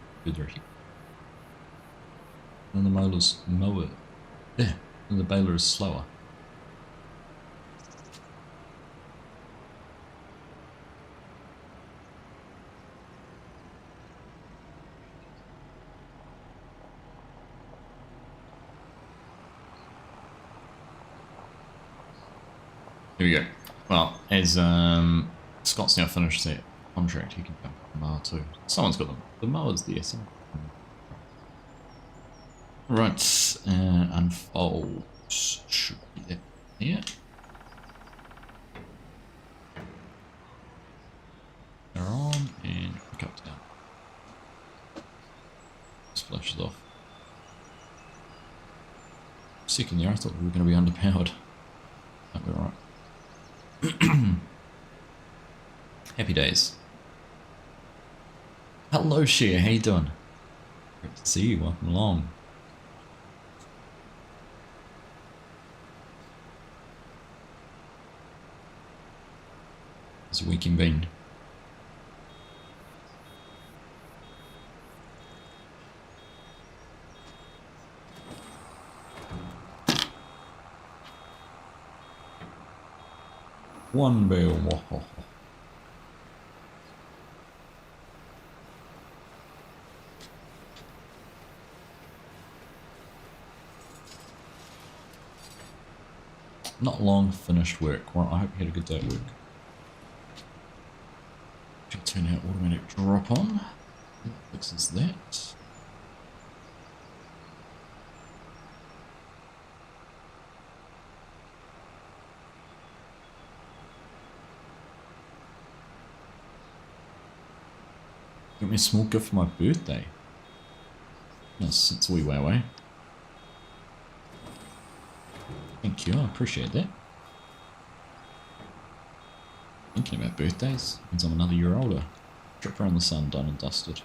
And the mower's mower. Yeah, and the baler is slower. Here we go. Well, as Scott's now finished that contract, he can jump on the mower too. Someone's got them. The mower's there. Right, unfold. Should be that here. They're on and pick up down. Splashes off. Second there, I thought we were going to be underpowered. Might be alright. Happy days. Hello, Share. How you doing? Great to see you. Welcome along. How's your weekend been? One bale. Whoa. Not long finished work. Well, I hope you had a good day at work. Should turn out automatic drop on. That fixes that. Got me a small gift for my birthday. Yes, it's a wee way away. Thank you, I appreciate that. Thinking about birthdays means I'm another year older. Trip around the sun, done and dusted.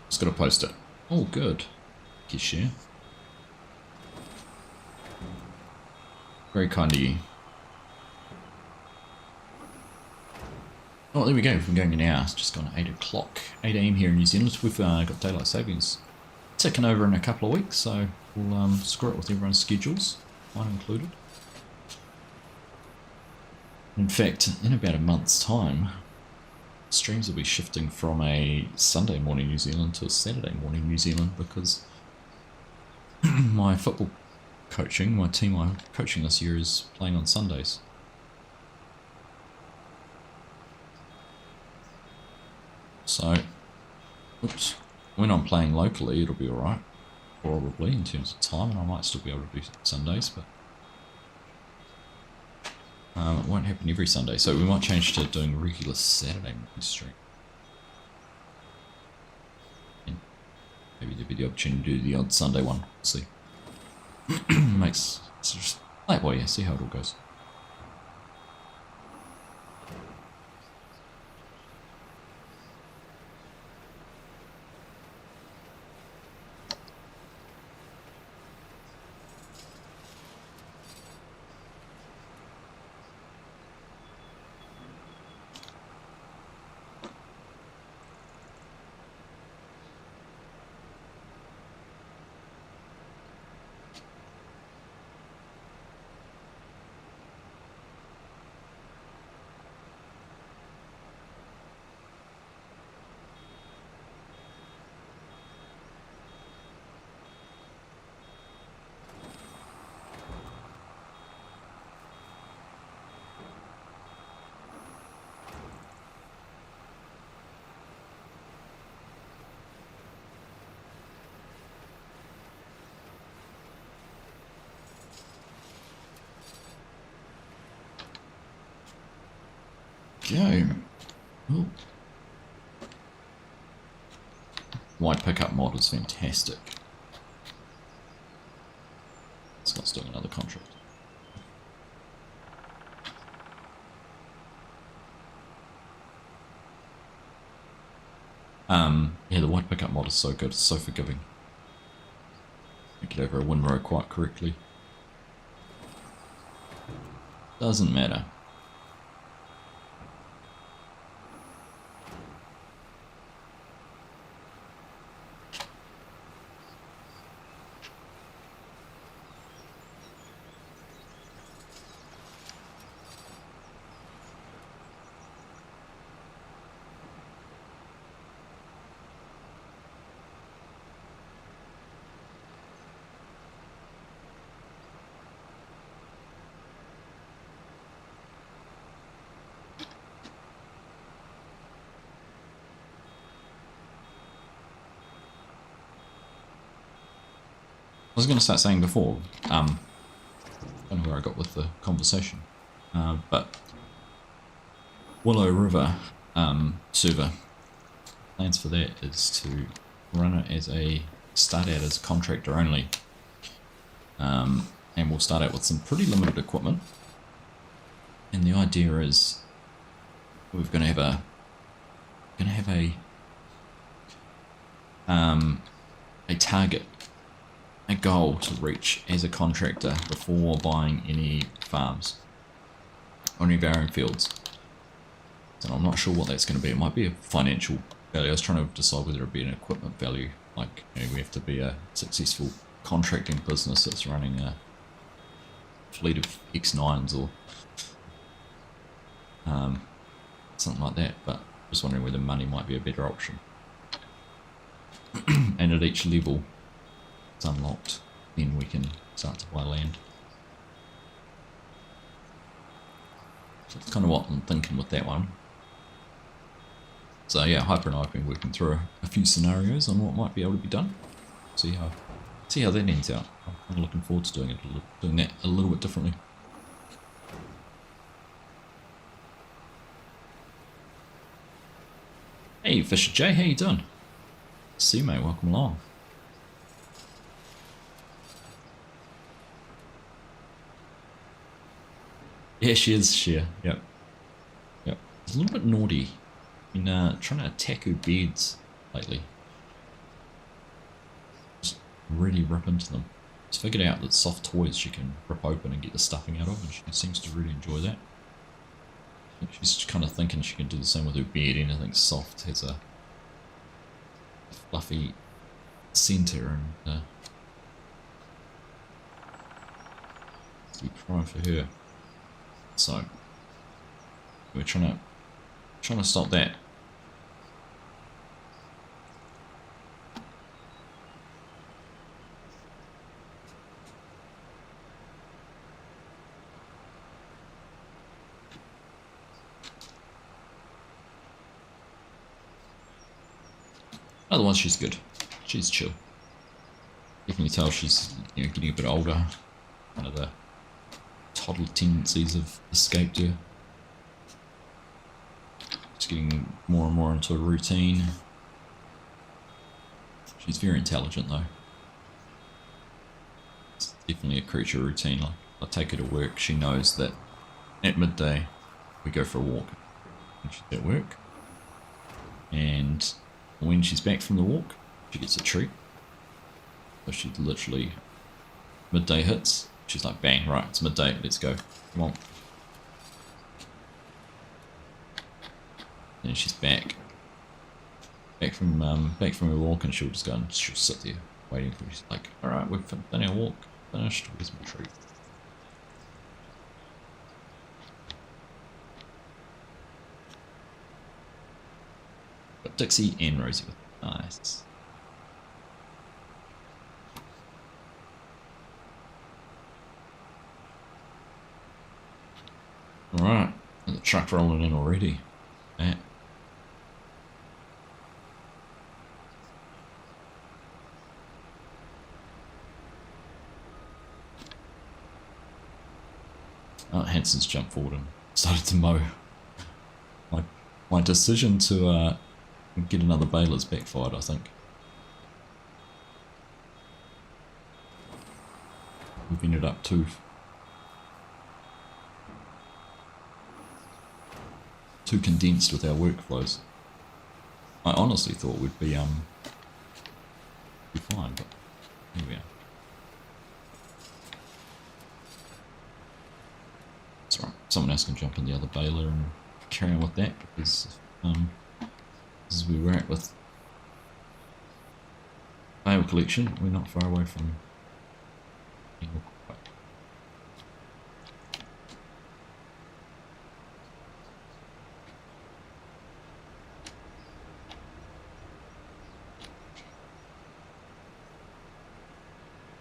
Just gotta post it. Oh, good. Thank you, Share. Very kind of you. Oh, there we go. We've been going an hour. It's just gone 8 o'clock. 8 AM here in New Zealand. We've got daylight savings ticking over in a couple of weeks, so we'll screw it with everyone's schedules, mine included. In fact, in about a month's time, streams will be shifting from a Sunday morning New Zealand to a Saturday morning New Zealand because my football coaching, my team I'm coaching this year is playing on Sundays. So, oops, when I'm playing locally it'll be alright, probably in terms of time, and I might still be able to do Sundays, but it won't happen every Sunday, so we might change to doing regular Saturday morning stream. And maybe there'll be the opportunity to do the odd Sunday one. We'll see. Makes just play it by ear, see how it all goes. Go. Ooh. Wide pickup mod is fantastic. It's got It's doing another contract. Yeah, the white pickup mod is so good, it's so forgiving. I get over a windrow quite correctly. Doesn't matter. I was going to start saying before, I don't know where I got with the conversation, but Willow River server, plans for that is to run it as start out as contractor only, and we'll start out with some pretty limited equipment, and the idea is we're going to have a target, a goal to reach as a contractor before buying any farms or any of our own fields. And I'm not sure what that's going to be. It might be a financial value. I was trying to decide whether it be an equipment value, like, you know, we have to be a successful contracting business that's running a fleet of X9s or something like that, but just wondering whether money might be a better option. And at each level it's unlocked, then we can start to buy land. So that's kind of what I'm thinking with that one. So yeah, Hyper and I have been working through a few scenarios on what might be able to be done. See how that ends out. I'm kind of looking forward to doing that a little bit differently. Hey Fisher J, how you doing? See you, mate, welcome along. Yeah, she is, Sheer. Yep. It's a little bit naughty. Been trying to attack her beds lately. Just really rip into them. She's figured out that soft toys she can rip open and get the stuffing out of, and she seems to really enjoy that. I think she's kind of thinking she can do the same with her bed. Anything soft has a fluffy centre, and it's be prime for her. So we're trying to stop that. Otherwise, she's good. She's chill. You can tell she's, you know, getting a bit older. Kind of the toddler tendencies have escaped her. She's getting more and more into a routine. She's very intelligent though. It's definitely a creature of routine. Like, I take her to work, she knows that at midday we go for a walk when she's at work, and when she's back from the walk she gets a treat. So she literally, midday hits, she's like, bang, right, it's midday, let's go, come on. And she's back from her walk, and she'll just go and she'll sit there waiting for me. She's like, alright, we've done our walk, finished, where's my treat? Got Dixie and Rosie with me. Nice. Alright, the truck rolling in already. Yeah. Oh, Hanson's jumped forward and started to mow. My decision to get another baler's backfired, I think. we've ended up too condensed with our workflows. I honestly thought we'd be fine, but here we are. It's alright, someone else can jump in the other baler and carry on with that, because this is where we're at with bale collection. We're not far away from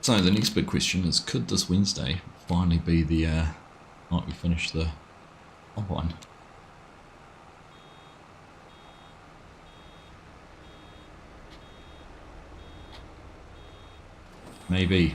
So the next big question is, could this Wednesday finally be the night we finish the combine? Maybe.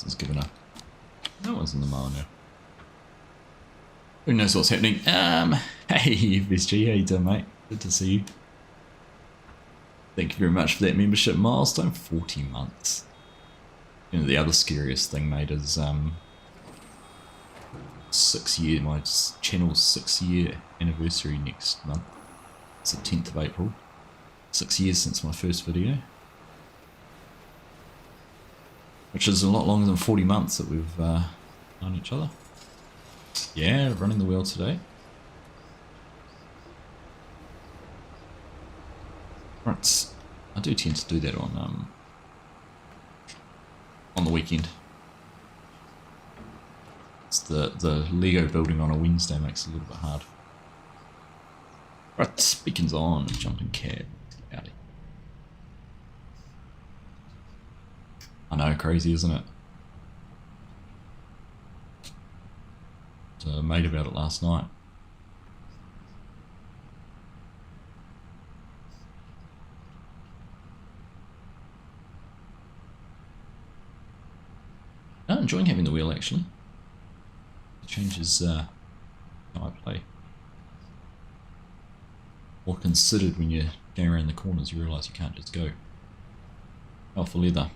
It's given up. No one's in the mower now. Who knows what's happening? Hey FSG, how you doing, mate? Good to see you. Thank you very much for that membership milestone. 40 months. You know, the other scariest thing, mate, is 6 year, my channel's 6-year anniversary next month. It's the 10th of April. 6 years since my first video. Which is a lot longer than 40 months that we've known each other. Yeah, running the wheel today. Right, I do tend to do that on the weekend. It's the Lego building on a Wednesday makes it a little bit hard. Right, beacons on, jumping cab. Howdy. I know, crazy, isn't it? I made about it last night. I'm enjoying having the wheel, actually. It changes how I play. More considered when you're going around the corners, you realise you can't just go. Oh, for leather.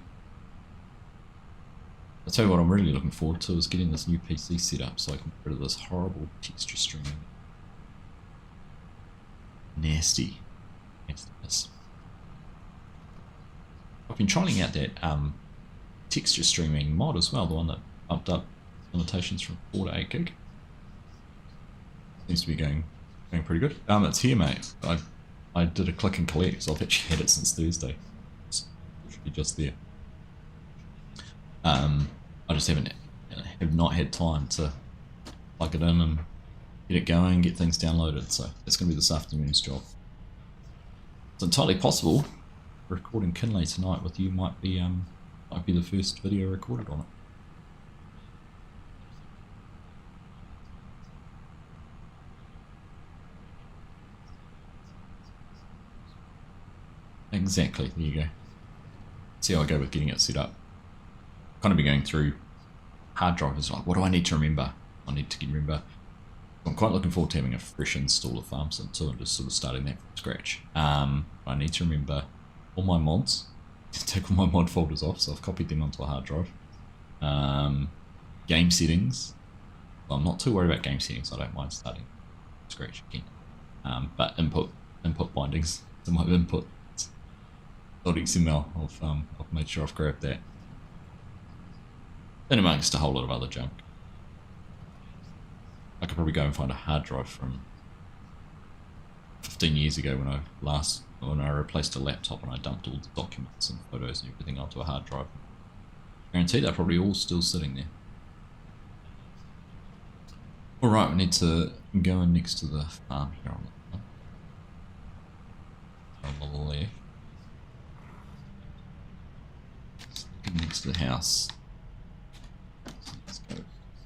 I'll tell you what I'm really looking forward to is getting this new PC set up so I can get rid of this horrible texture streaming. Nasty. Nastiness. I've been trying out that texture streaming mod as well, the one that upped up limitations from 4 to 8 gig. Seems to be going pretty good. It's here, mate. I did a click and collect, so I've actually had it since Thursday. It's literally just there. I just have not had time to plug it in and get it going, get things downloaded, so it's going to be this afternoon's job. It's entirely possible recording Kinley tonight with you might be the first video recorded on it. Exactly, there you go. See how I go with getting it set up. Kind of be going through hard drives, like what do I need to remember? I need to remember. I'm quite looking forward to having a fresh install of FarmSim too, and just sort of starting that from scratch. I need to remember all my mods, take all my mod folders off, so I've copied them onto a hard drive. Game settings. Well, I'm not too worried about game settings, I don't mind starting from scratch again. But input bindings to my input .xml, I've made sure I've grabbed that. And amongst a whole lot of other junk. I could probably go and find a hard drive from 15 years ago when I replaced a laptop and I dumped all the documents and photos and everything onto a hard drive. I guarantee they're probably all still sitting there. Alright, we need to go in next to the farm here on the left. Next to the house. So let's go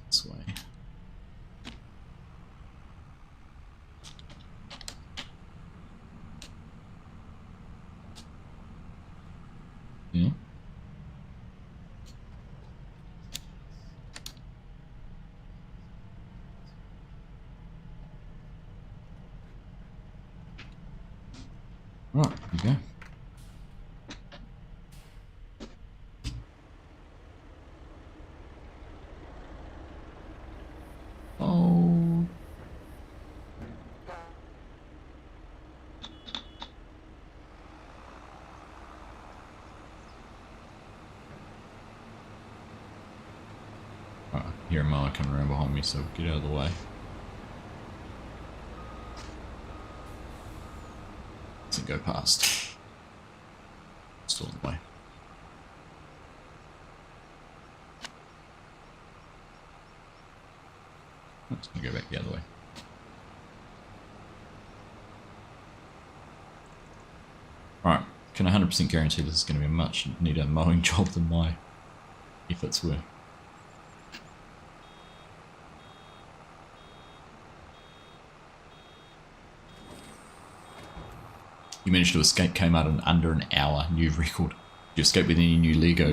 this way. Yeah. Right, here we go. Oh. Right, here a mower coming around behind me, so get out of the way. Doesn't go past. Still in the way. I'm just gonna go back the other way. Alright, can 100% guarantee this is going to be a much neater mowing job than my efforts were. You managed to escape Kmart in under an hour, new record. You escaped with any new Lego.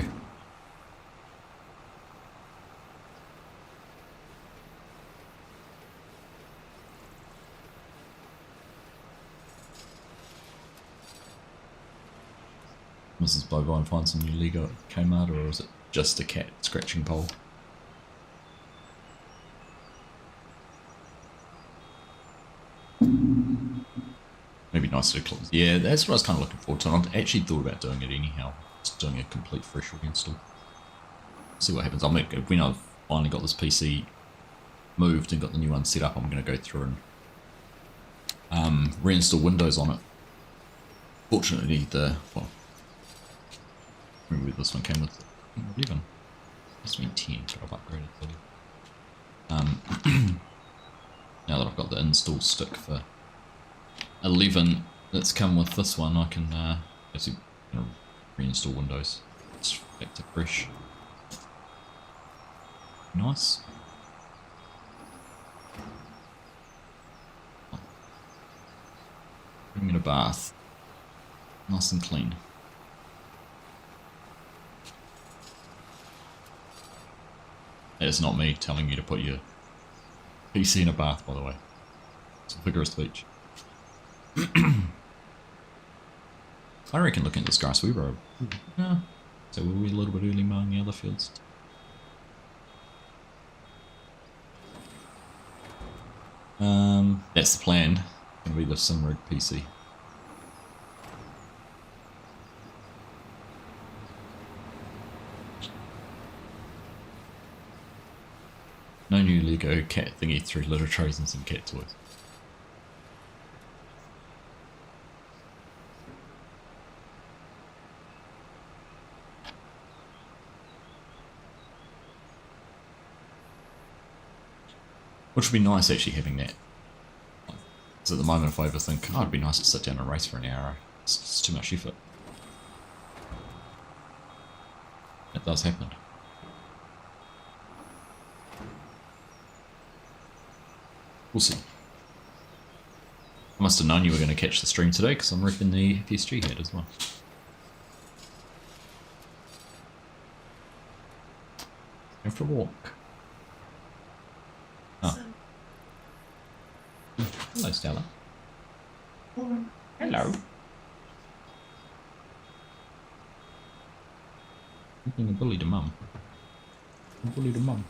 Mrs. Bovine find some new Lego at Kmart, or is it just a cat scratching pole? Maybe nicer to close. Yeah, that's what I was kind of looking forward to. I actually thought about doing it anyhow. Just doing a complete fresh reinstall. See what happens. When I've finally got this PC moved and got the new one set up, I'm going to go through and reinstall Windows on it. Fortunately, remember this one came with 11. It's been 10, so I've upgraded to now that I've got the install stick for 11 that's come with this one, I can basically reinstall Windows. It's back to fresh. Nice. Putting in a bath. Nice and clean. It's not me telling you to put your PC in a bath, by the way. It's a figure of speech. I reckon looking at this grass we were... so were we a little bit early mowing the other fields? That's the plan. It's going to be the Simrig PC. No new Lego cat thingy, 3 litter trays and some cat toys. Which would be nice actually having that. Because at the moment if I ever think, oh it'd be nice to sit down and race for an hour, it's too much effort. It does happen. We'll see. I must have known you were going to catch the stream today because I'm ripping the PSG head as well. Go for a walk. Oh. Hello, Stella. Hello. I'm being a bully to mum. A bully to mum.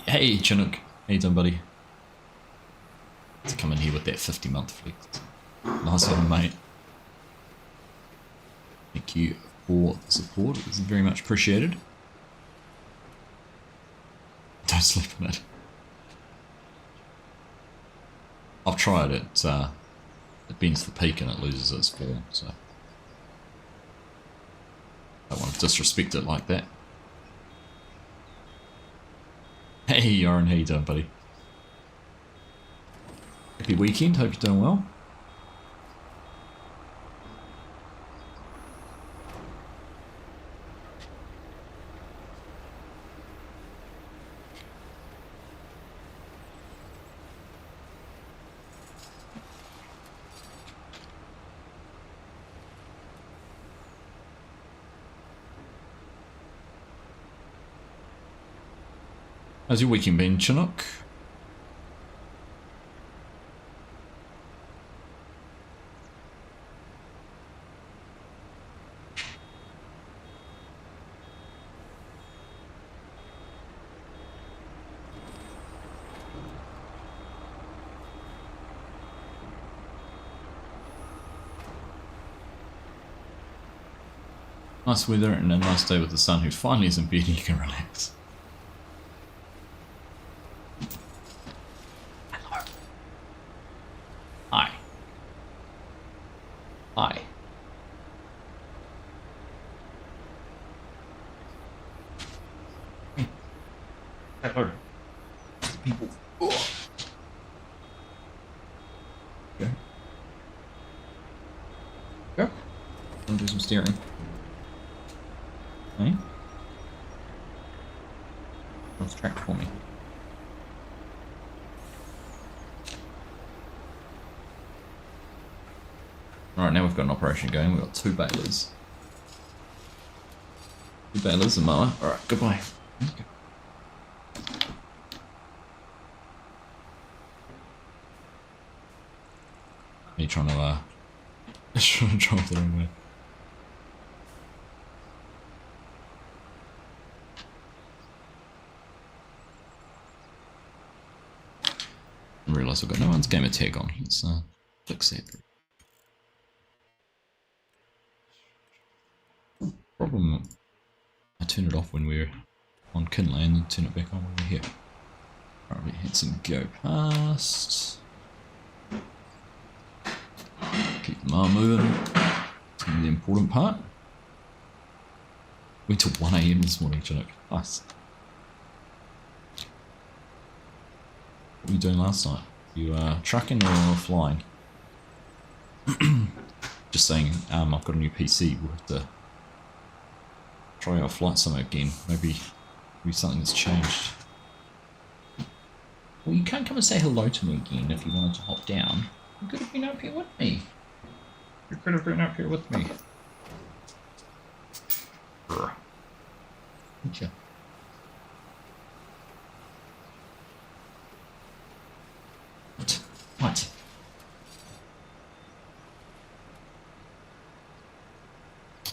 Hey Chinook, how you doing, buddy? To come in here with that 50-month flex. Nice one, mate. Thank you for the support, it's very much appreciated. no sleep in it. I've tried it. It bends the peak and it loses its form, so I don't want to disrespect it like that. Hey, Oren, how you doing, buddy? Happy weekend. Hope you're doing well. How's your weekend been, Chinook? Nice weather and a nice day with the sun who finally is in bed and you can relax. Hello. Hi. Hi. Hello. People. Oh. Okay. Go. I'll do some steering. Okay. Let's track for me. Alright, now we've got an operation going. We've got 2 balers. 2 balers and mower. Alright, goodbye. Okay. Are you trying to drive the wrong way? I realise I've got no one's gamer tag on. Let's fix that. Problem. I turn it off when we're on Kinley and then turn it back on when we're here. Alright, let Hanson go past. Keep the mower moving. It's going to be the important part. Went till 1 AM this morning, Chinook. Nice. What were you doing last night? You trucking or flying? Just saying, I've got a new PC. We'll have to try our flight sim again. Maybe something that's changed. Well, you can't come and say hello to me again if you wanted to hop down. You could have been up here with me. You could have been up here with me. Didn't you? What?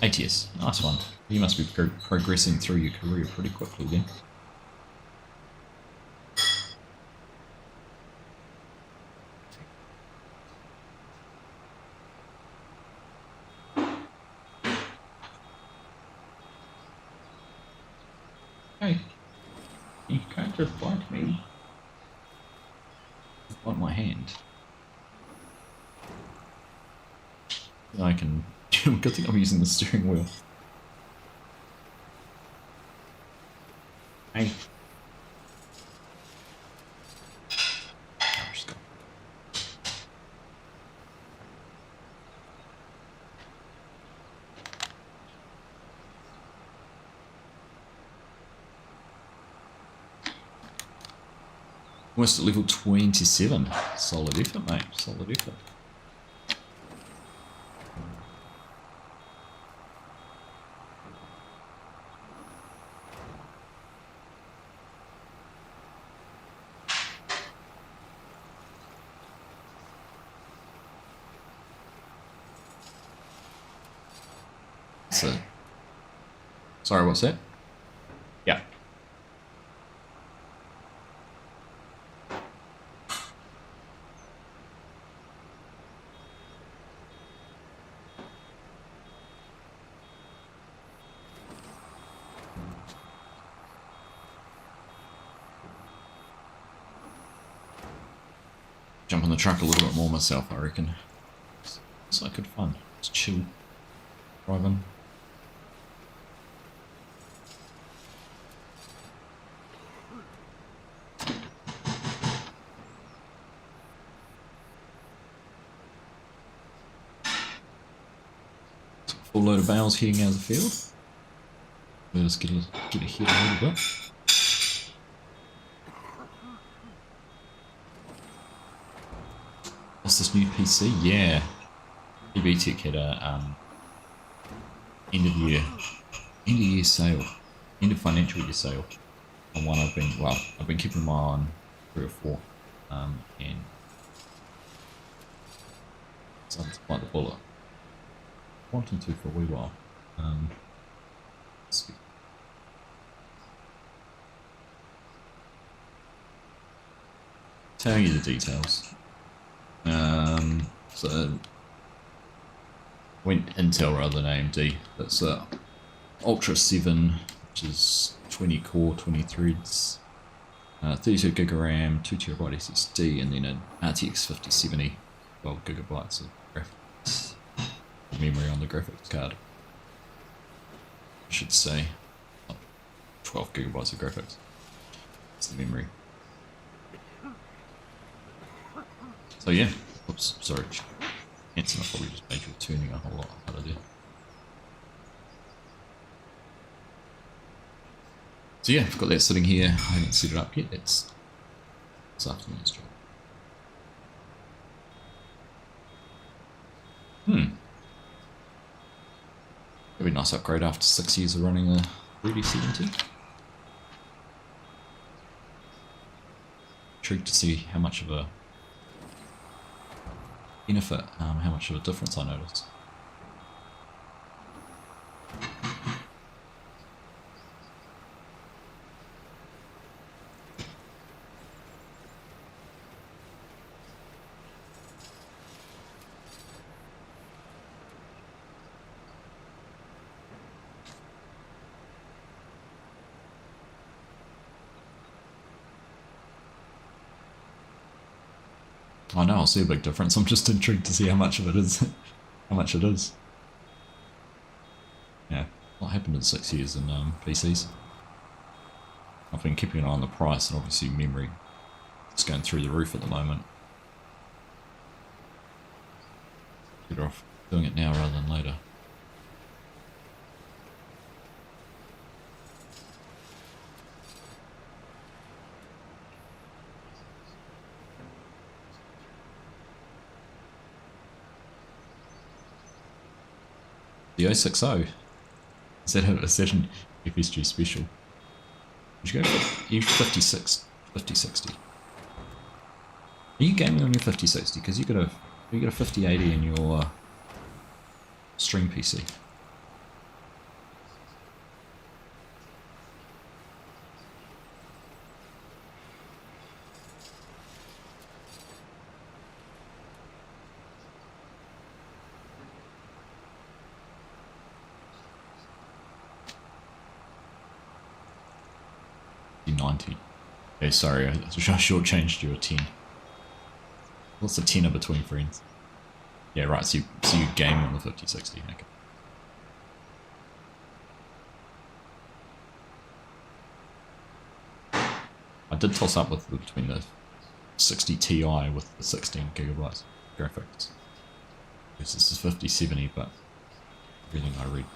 ATS, nice one. You must be progressing through your career pretty quickly then. Hey, you can't just bite me. Bite my hand. I can. Good thing I'm using the steering wheel. Hey. Almost at level 27. Solid effort, mate. Solid effort. So, sorry, what's that? Yeah. jump in the truck a little bit more myself, I reckon. It's like good fun. It's chill driving. Full load of bales heading out of the field. Let us get ahead a little bit. What's this new PC? Yeah. PB Tech had a end of year sale. End of financial year sale. On one I've been keeping my eye on 3 or 4. And decided to bite the bullet. Wanting to for a wee while. Let's see. Tell you the details. So went Intel rather than AMD. That's Ultra 7, which is 20 core, 20 threads, 32 gig of RAM, 2 TB SSD, and then an RTX 5070, 12 gigabytes of graphics memory on the graphics card. I should say 12 gigabytes of graphics. That's the memory. So yeah, oops, sorry. Hanson, I probably just made you tuning a whole lot harder there. So yeah, I've got that sitting here. I haven't set it up yet. It's this afternoon's job. It'd be a nice upgrade after 6 years of running a 3070. Intrigued to see how much of a benefit, how much of a difference I noticed. I know, I'll see a big difference. I'm just intrigued to see how much of it is. How much it is. Yeah, what happened in 6 years in PCs? I've been keeping an eye on the price, and obviously memory is going through the roof at the moment. Better off doing it now rather than later. The 060, is that an FSG special? Would you go for E56, 5060? Are you gaming on your 5060? Because you got a 5080 in your stream PC. $90. Okay, sorry, I shortchanged you a 10. What's the tenner between friends? Yeah, right, so you game on the 5060, okay. I did toss up between the 60 Ti with the 16 gigabytes graphics. Because this is 5070, but everything I read,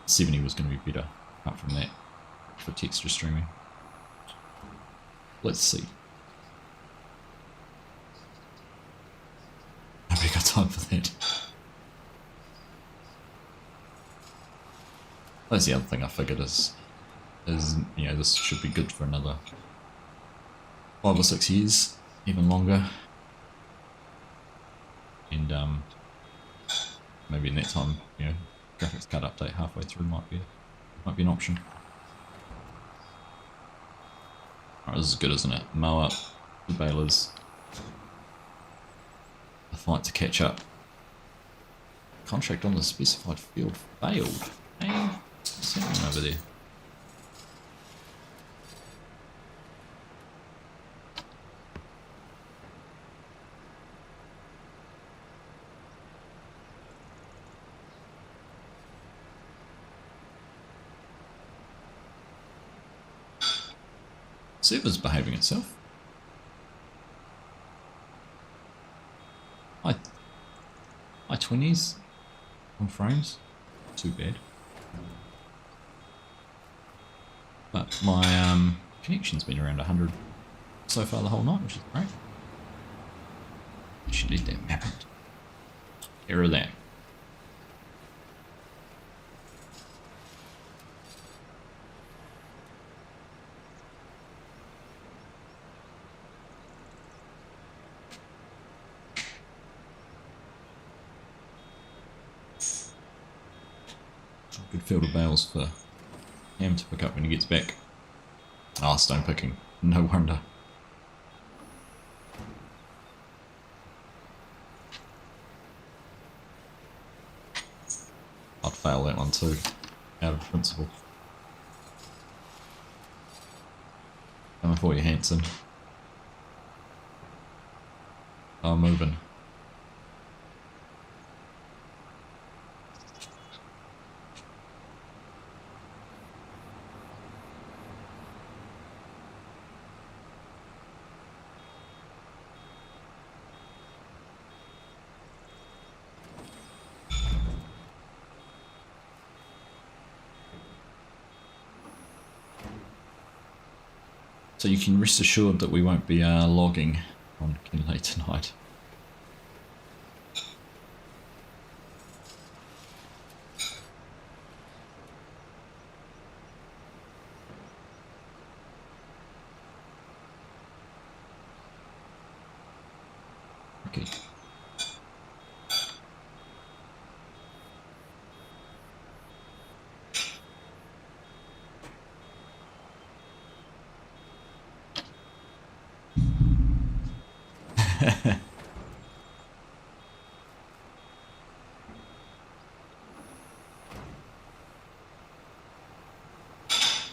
70 was going to be better, apart from that, for texture streaming. Let's see. Have we got time for that? That's the other thing I figured is you know, this should be good for another 5 or 6 years, even longer. And maybe in that time, you know, graphics card update halfway through might be an option. Alright, this is good, isn't it? Mow up the balers. The fight to catch up. Contract on the specified field failed. Hey, what's happening over there? Server's behaving itself. High 20s on frames. Too bad. But my connection's been around 100 so far the whole night, which is great. Should leave that map out. Error that. Good field of bales for him to pick up when he gets back. Ah, stone picking. No wonder. I'd fail that one too, out of principle. Coming for you, Hanson. I'm moving. So you can rest assured that we won't be logging on Kinley tonight. Okay.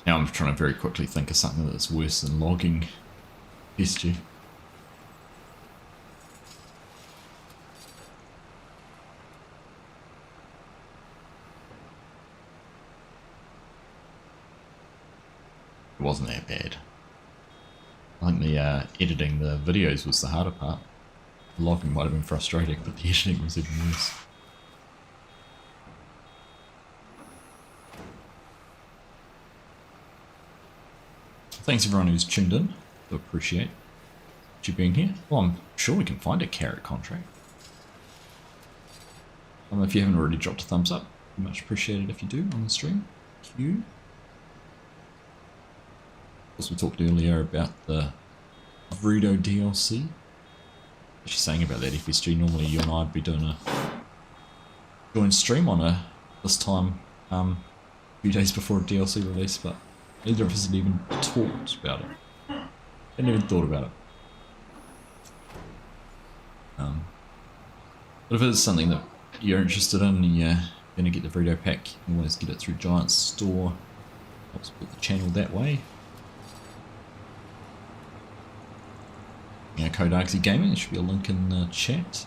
Now I'm trying to very quickly think of something that's worse than logging PSG. It wasn't that bad. I think the editing the videos was the harder part. The logging might have been frustrating, but the editing was even worse. Thanks everyone who's tuned in. I appreciate you being here. Well, I'm sure we can find a carrot contract. If you haven't already dropped a thumbs up, much appreciated if you do on the stream. Thank you. As we talked earlier about the Vredo DLC. She's saying about that FSG, normally you and I would be doing a joint stream on this time a few days before a DLC release, but neither of us had even talked about it. Hadn't even thought about it. But if it is something that you're interested in and you're going to get the Vredo pack, you can always get it through Giant's store. Help support the channel that way. Code Argsy Gaming, there should be a link in the chat.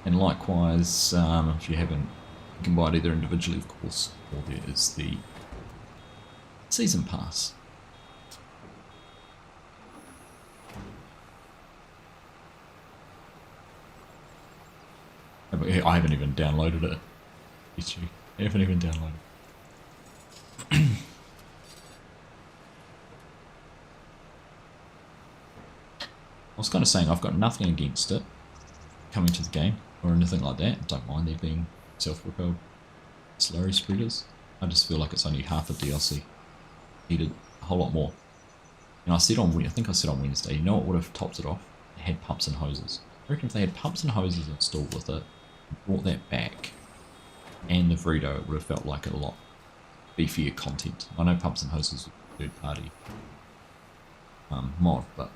And likewise, if you haven't, you can buy it either individually, of course, or there is the Season Pass. I haven't even downloaded it. I haven't even downloaded it. I was kind of saying I've got nothing against it coming to the game or anything like that. I don't mind there being self-propelled slurry spreaders. I just feel like it's only half a DLC. Needed a whole lot more. And I said I think I said on Wednesday, you know what would have topped it off? It had pumps and hoses. I reckon if they had pumps and hoses installed with it, brought that back, and the Vredo, it would have felt like a lot beefier content. I know pumps and hoses was a third party mod, but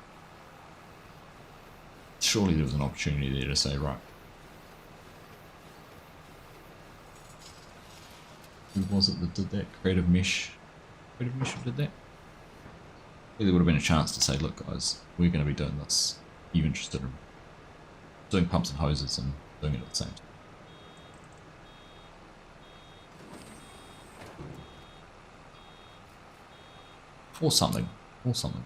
surely there was an opportunity there to say, right, who was it that did that? Creative Mesh who did that? There would have been a chance to say, look guys, we're going to be doing this. Are you interested in doing pumps and hoses and doing it at the same time? Or something. Or something.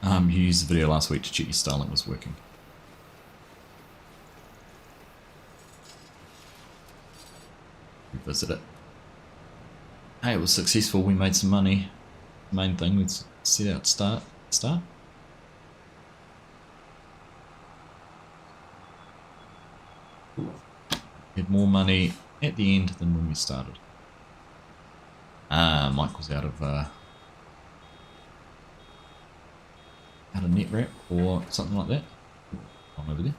You used the video last week to check your Starlink was working. Revisit it. Hey, it was successful. We made some money. Main thing, let's set out start. We had more money at the end than when we started. Mike was out of net wrap or something like that. On over there.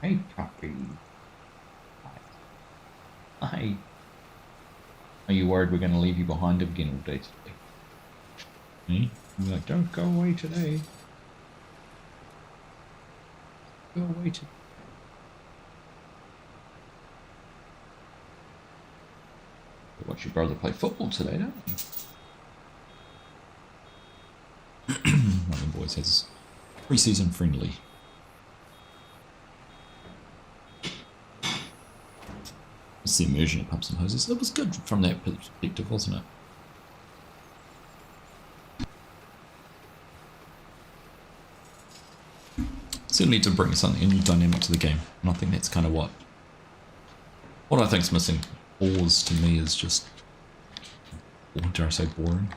Hey puppy. Hi. Are you worried we're going to leave you behind again all day today? Me? You're like, don't go away today. Go away today. Watch your brother play football today, don't you? One of the boys has pre-season friendly. It's the immersion at Pumps and Hoses. It was good from that perspective, wasn't it? Certainly to bring something, a new dynamic to the game, and I think that's kind of what I think's missing. Oars to me is just, dare I say, boring.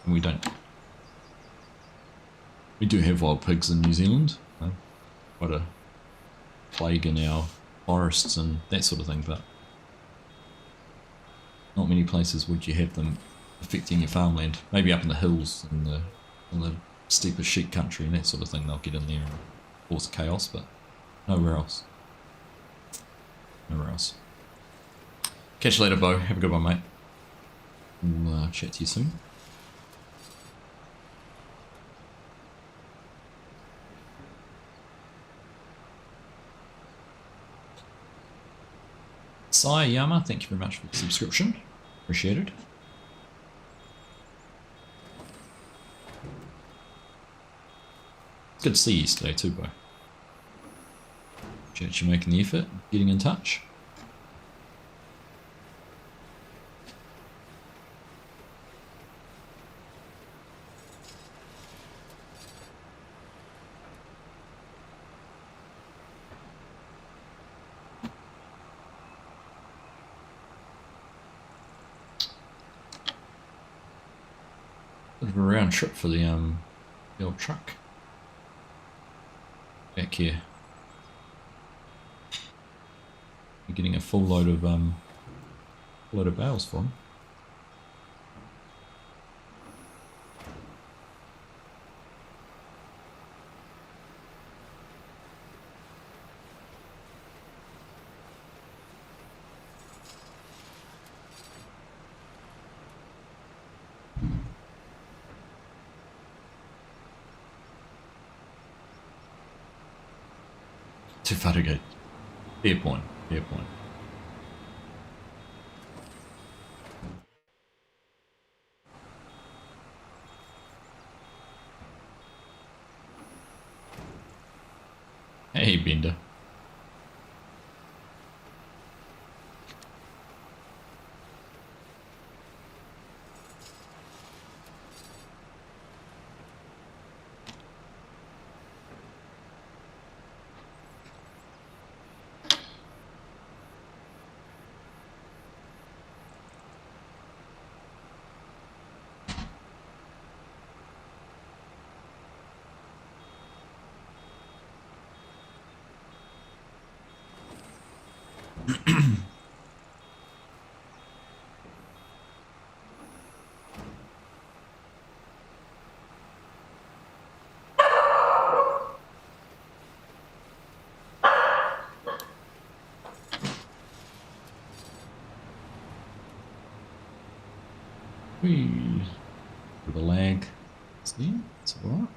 And we do have wild pigs in New Zealand, quite a plague in our forests and that sort of thing, but not many places would you have them affecting your farmland. Maybe up in the hills and the steeper sheep country and that sort of thing, they'll get in there and cause chaos, but nowhere else. Nowhere else. Catch you later, Bo. Have a good one, mate. We'll chat to you soon. Sayama, thank you very much for the subscription. Appreciate it. It's good to see you yesterday too, Bo. Appreciate you making the effort, getting in touch. Bit of a round trip for the old truck. Back here. You're getting a full load of bales for them. Too far to go. Fair point. Fair point. Hey, Bender. With a lag. See? It's alright.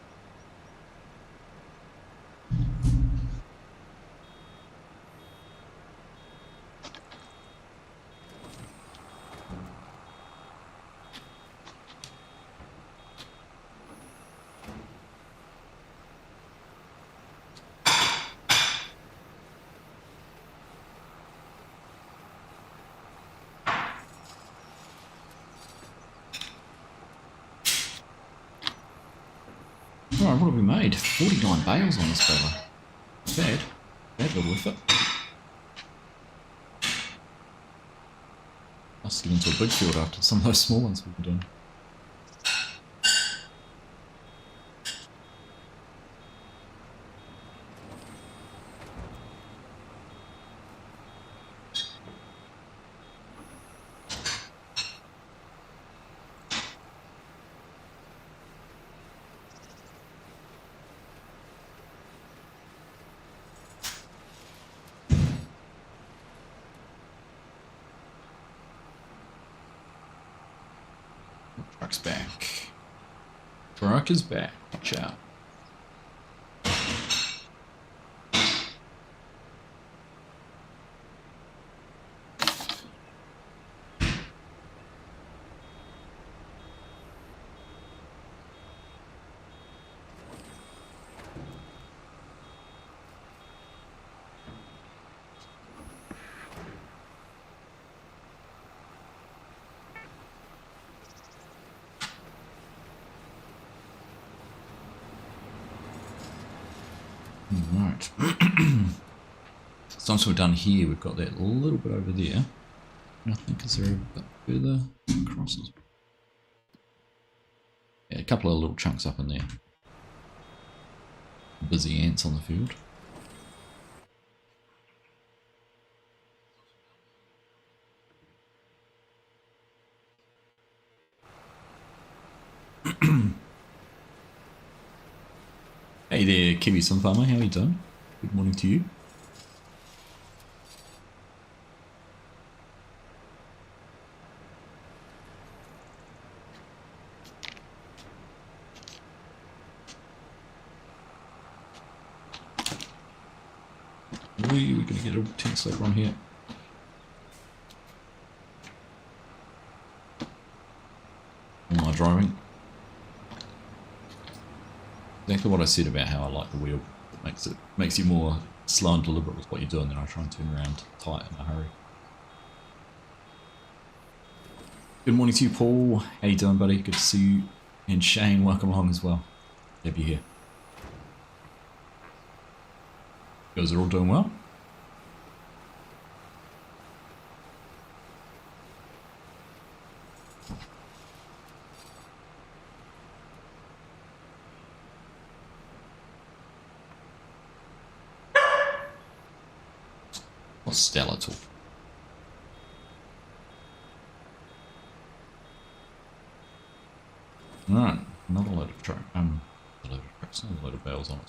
Alright, what have we made? 49 bales on this fella. Bad. Bad little effort. Must get into a big field after some of those small ones we've been doing. Truck's back. Truck is back. Watch out. Right. So once we're done here, we've got that little bit over there. And I think is there a bit further across? Yeah, a couple of little chunks up in there. Busy ants on the field. Hey there, Kiwi Sun Farmer, how are you doing? Good morning to you. We're going to get a tense later on here. All my driving. Exactly what I said about how I like the wheel. It makes you more slow and deliberate with what you're doing, then I try and turn around tight in a hurry. Good morning to you, Paul. How you doing, buddy? Good to see you. And Shane, welcome along as well. Have you here. You guys are all doing well? What's Stella talking? Alright, another load of truck. A load of trucks, another load of bales on it.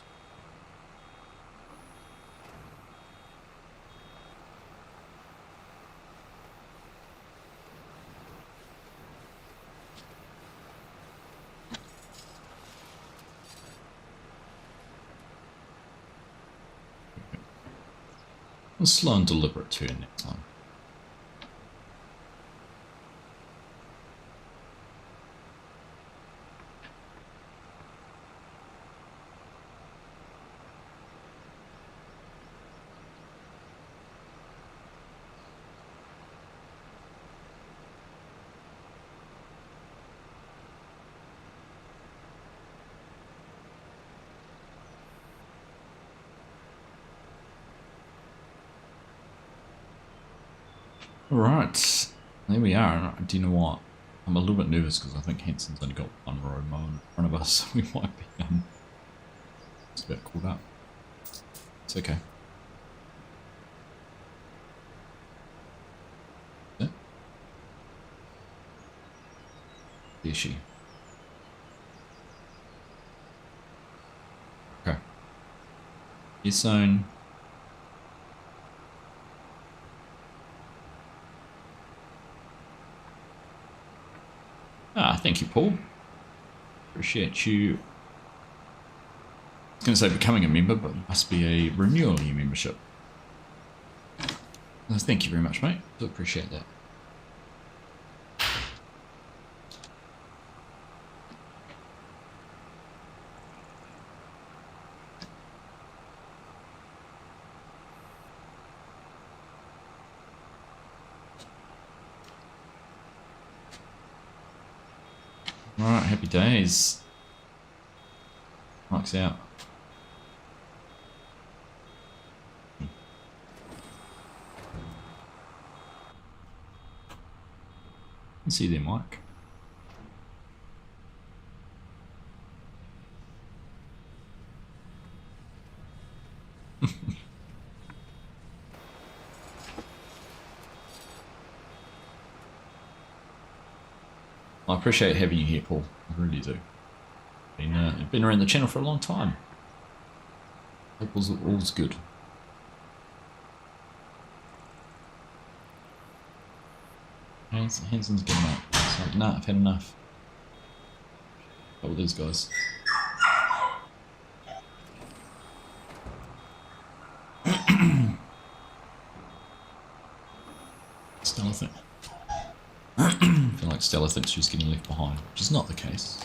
A slow and deliberate turn next time. Right, there we are. Do you know what? I'm a little bit nervous because I think Hanson's only got one row mow in front of us, so we might be just a bit caught up. It's okay. Yeah. There she. Okay. Yes, zone. Ah, thank you, Paul. Appreciate you. I was going to say becoming a member, but it must be a renewal of your membership. Thank you very much, mate. Do appreciate that. Alright, happy days. Mike's out. Can see there, Mike. I appreciate having you here, Paul. I really do. Been around the channel for a long time. Hope all's good. Hanson's getting up. It's like, nah, I've had enough. What with these guys? Stella think. I feel like Stella thinks she's getting left behind, which is not the case.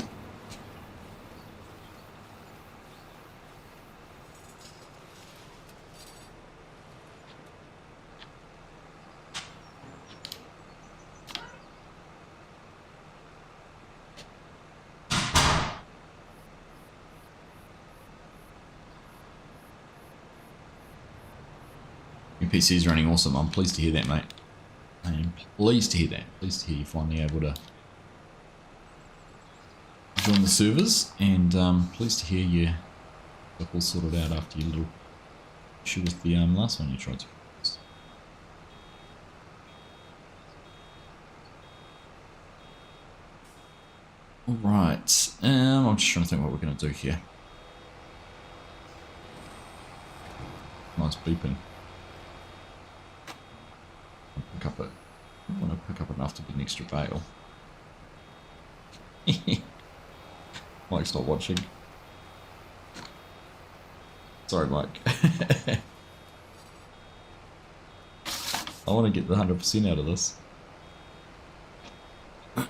Your PC's running awesome. I'm pleased to hear that, mate. I am pleased to hear that. Pleased to hear you finally able to join the servers, and pleased to hear you got all sorted out after your little issue with the last one you tried to. Alright, I'm just trying to think what we're going to do here. Nice beeping. I want to pick up enough to get an extra bale. Mike's not watching. Sorry, Mike. I want to get the 100% out of this. I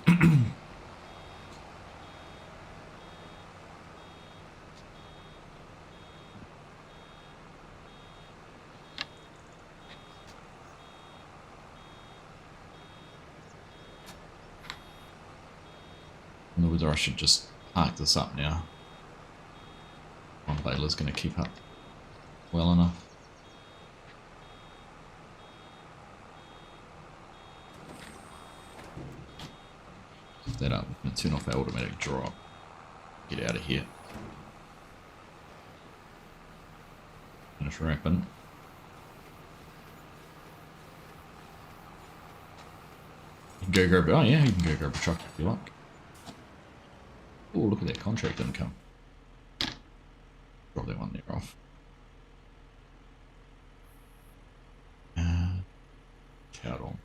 don't know whether I should just park this up now. One baler's going to keep up well enough. Lift that up. I'm going to turn off our automatic drop. Get out of here. Finish wrapping. You can go grab. Oh yeah, you can go grab a truck if you like. Oh, look at that contract income. Drop that one there off. Cattle.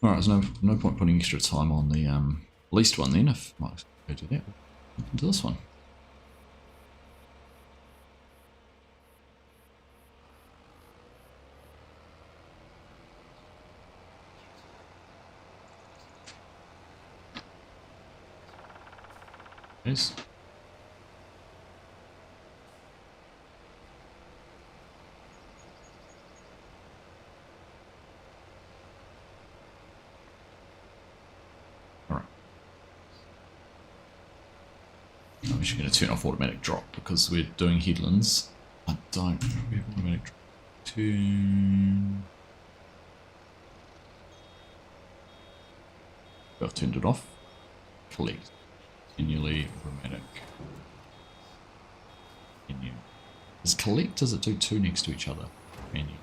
Alright, there's no point putting extra time on the least one then, if I might go do that. We'll do this one. Yes. Alright. I'm just going to turn off automatic drop because we're doing headlands. I don't we have automatic drop. Turn. I've turned it off. Collect. Continually automatic. Menu. Does collect, does it do two next to each other? Menu.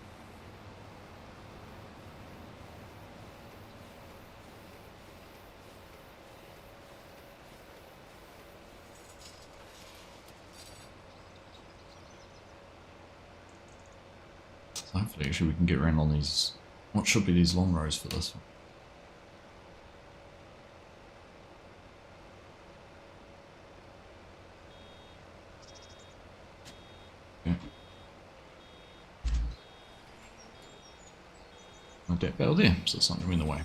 So hopefully actually we can get around on these, what should be these long rows for this one. That bell there, so it's not going to be in the way.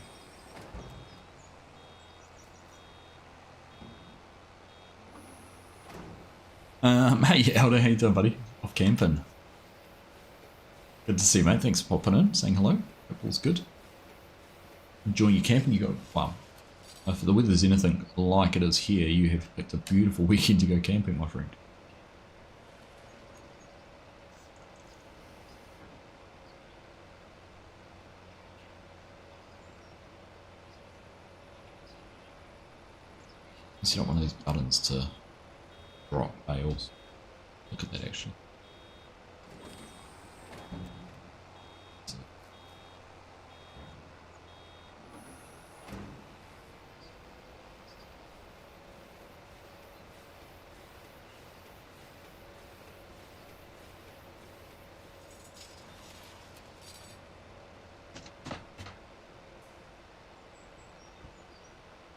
Hey Elder, how you doing, buddy? Off camping. Good to see you, mate. Thanks for popping in, saying hello. Hope all's good. Enjoying your camping? You go, wow. If the weather's anything like it is here, you have picked a beautiful weekend to go camping, my friend. It's not one of these buttons to drop bales. Look at that, actually.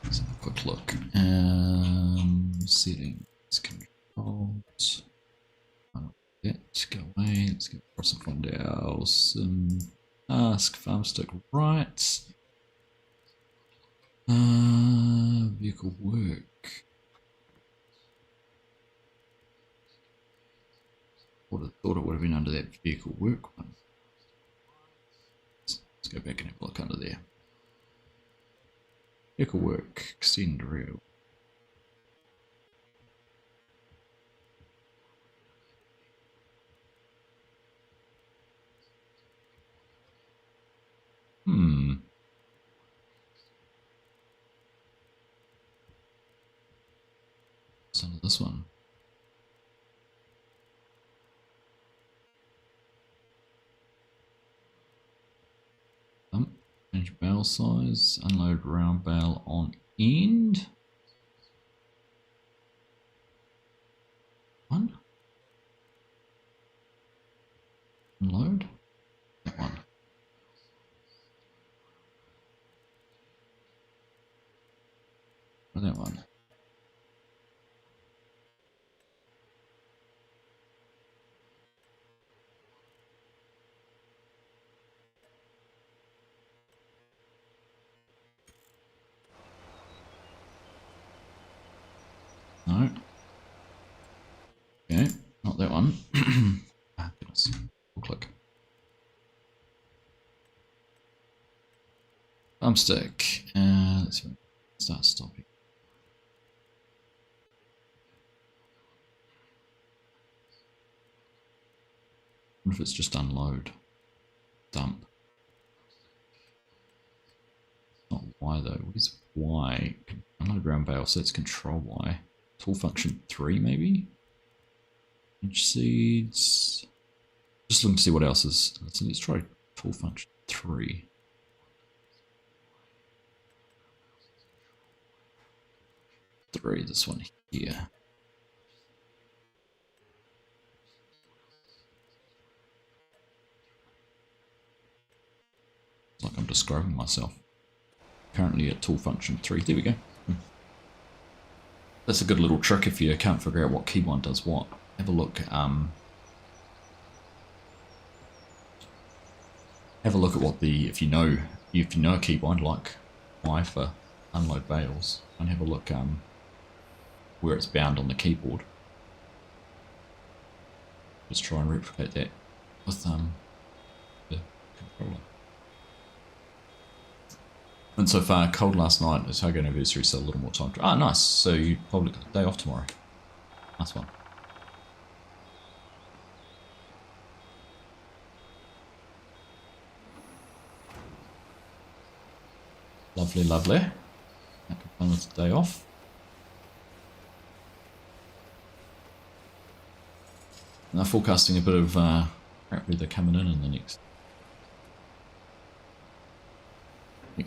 Let's have a quick look. Settings, controls. Let's go away. Let's go across and find our task, farm stick right. Vehicle work. Would have thought it would have been under that vehicle work one. Let's go back and have a look under there. Vehicle work, extend rail. What's under this one? Change bale size, unload round bale on end. One. Unload. That one. Or that one. No. Okay, not that one. Ah, goodness. We'll click. Thumbstick. Let's start stopping. What if it's just unload? Dump. Not Y though. What is Y? Unload round bale, so it's control Y. Tool function 3 maybe? Inch seeds. Just looking to see what else is. Let's try tool function 3. 3, this one here. It's like I'm describing myself. Currently at tool function 3. There we go. That's a good little trick if you can't figure out what keybind does what. Have a look. Have a look at what the if you know a keybind like Y for unload bales, and have a look where it's bound on the keyboard. Just try and replicate that with the controller. And so far, cold last night. It's Hug anniversary, so a little more time. Ah, nice. So you probably got a day off tomorrow. Nice one. Lovely, lovely. That could fun with the day off. And they're forecasting a bit of crap weather coming in the next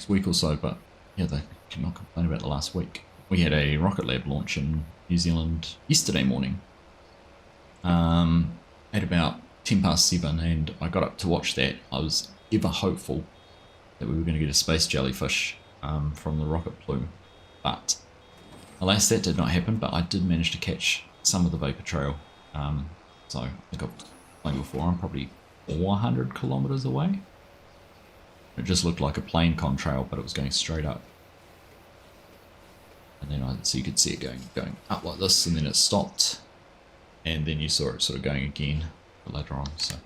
week or so, but yeah, they cannot complain about the last week. We had a Rocket Lab launch in New Zealand yesterday morning at about 7:10, and I got up to watch that. I was ever hopeful that we were going to get a space jellyfish from the rocket plume, but alas, that did not happen. But I did manage to catch some of the vapor trail. So I think I've explained before, I'm probably 400 kilometers away. It just looked like a plane contrail, but it was going straight up. And then so you could see it going up like this, and then it stopped, and then you saw it sort of going again later on. So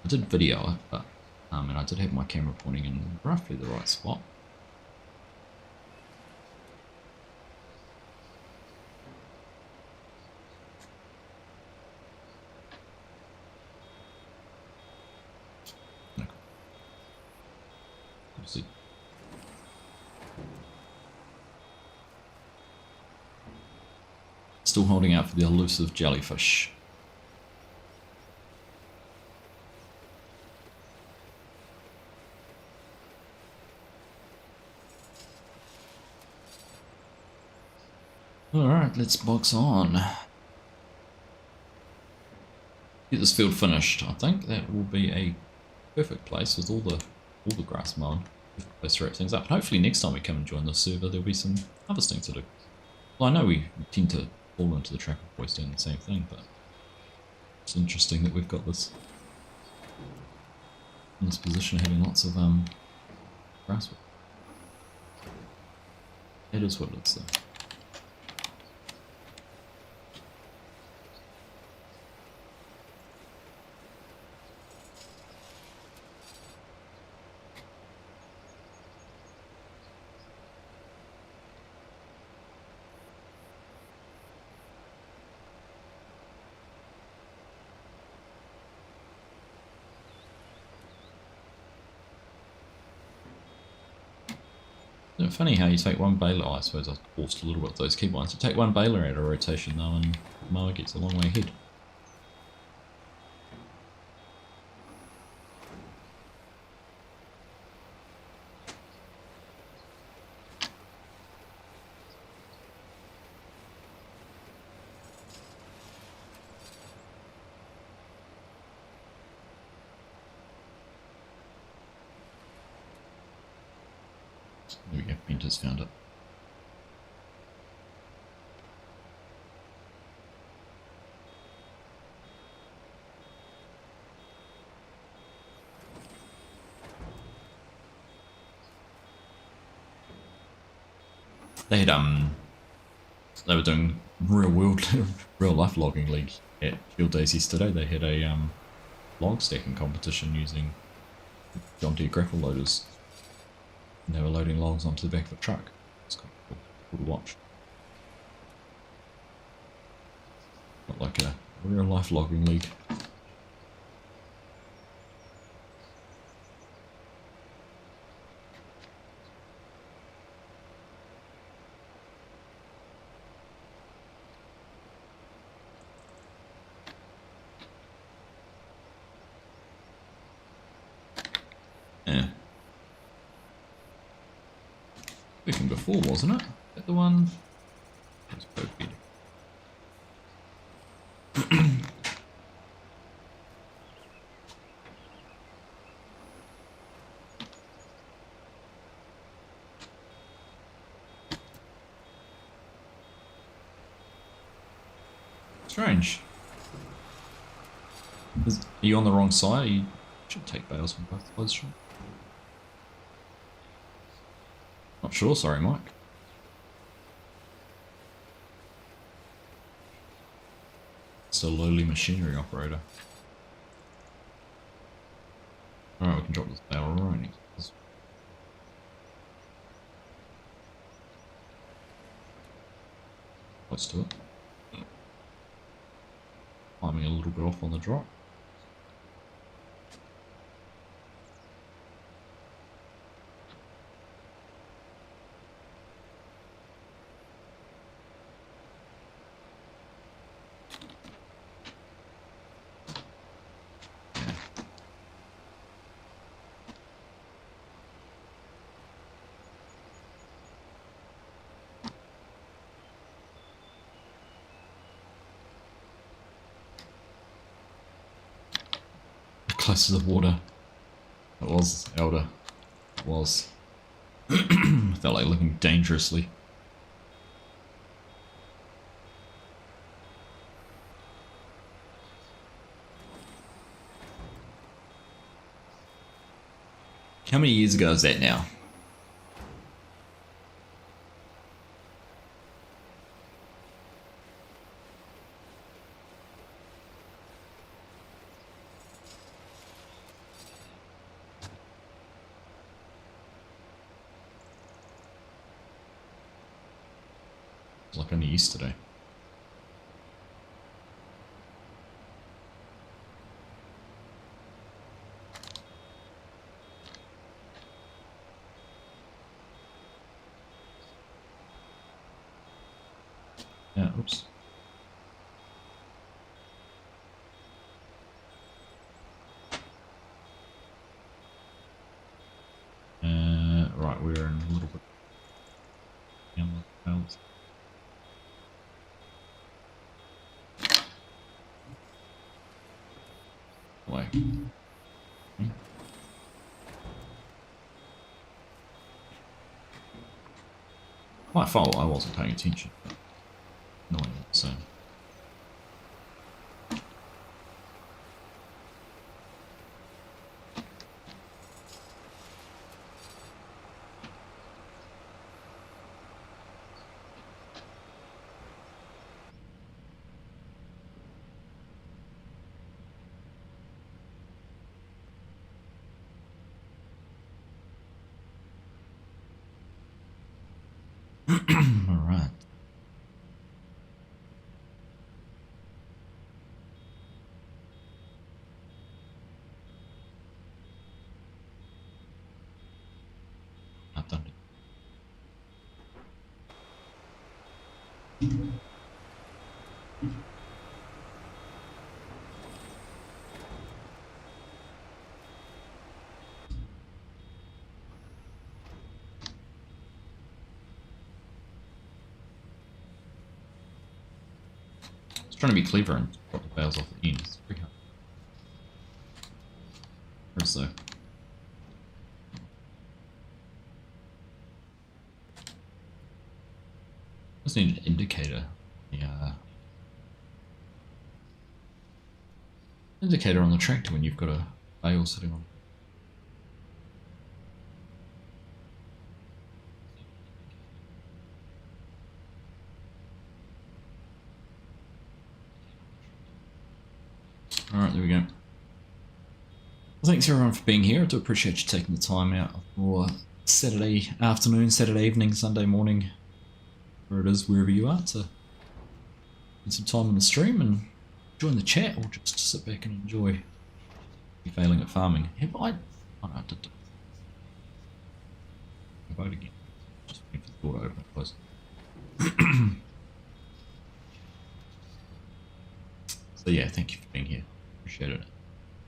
I did video it, but and I did have my camera pointing in roughly the right spot. Obviously. Still holding out for the elusive jellyfish. Alright, let's box on. Get this field finished. I think that will be a perfect place with all the grass mown. Perfect place to wrap things up. And hopefully next time we come and join the server there'll be some harvesting to do. Well, I know we tend to fall into the trap of always doing the same thing, but it's interesting that we've got this in this position of having lots of grass. It is what it is though. Isn't it funny how you take one baler? I suppose I forced a little bit of those keybinds. You take one baler out of rotation though, and the mower gets a long way ahead. There we go, Painter's found it. They were doing real life logging league at Field Daisies today. They had a log stacking competition using John Deere grapple loaders. And they were loading logs onto the back of a truck. It's quite cool to watch. Not like a real life logging league. Yeah. Speaking before, wasn't it? Is that the one? That's perfect. Strange. Are you on the wrong side? You should take bales from both sides, shouldn't you? Not sure, sorry Mike. It's a lowly machinery operator. Alright, we can drop this bale right next to this. Close to it. Climbing a little bit off on the drop. Close to the water. It was elder. It was. Felt like looking dangerously. How many years ago is that now? It was like only yesterday. Yeah, oops. Right, we're in a little bit down the fields. Away. My fault, I wasn't paying attention. But annoying, so. Alright. I've done it. I was trying to be clever and drop the bales off the end. It's pretty hard. Or so. Just need an indicator. Yeah. Indicator on the tractor when you've got a bale sitting on. Alright, there we go. Well, thanks everyone for being here. I do appreciate you taking the time out for Saturday afternoon, Saturday evening, Sunday morning, where it is, wherever you are, to spend some time on the stream and join the chat, or just sit back and enjoy failing at farming. Have I? Oh no, I did. Vote again. Just waiting for the door to open and close. So yeah, thank you for being here. Appreciate it. If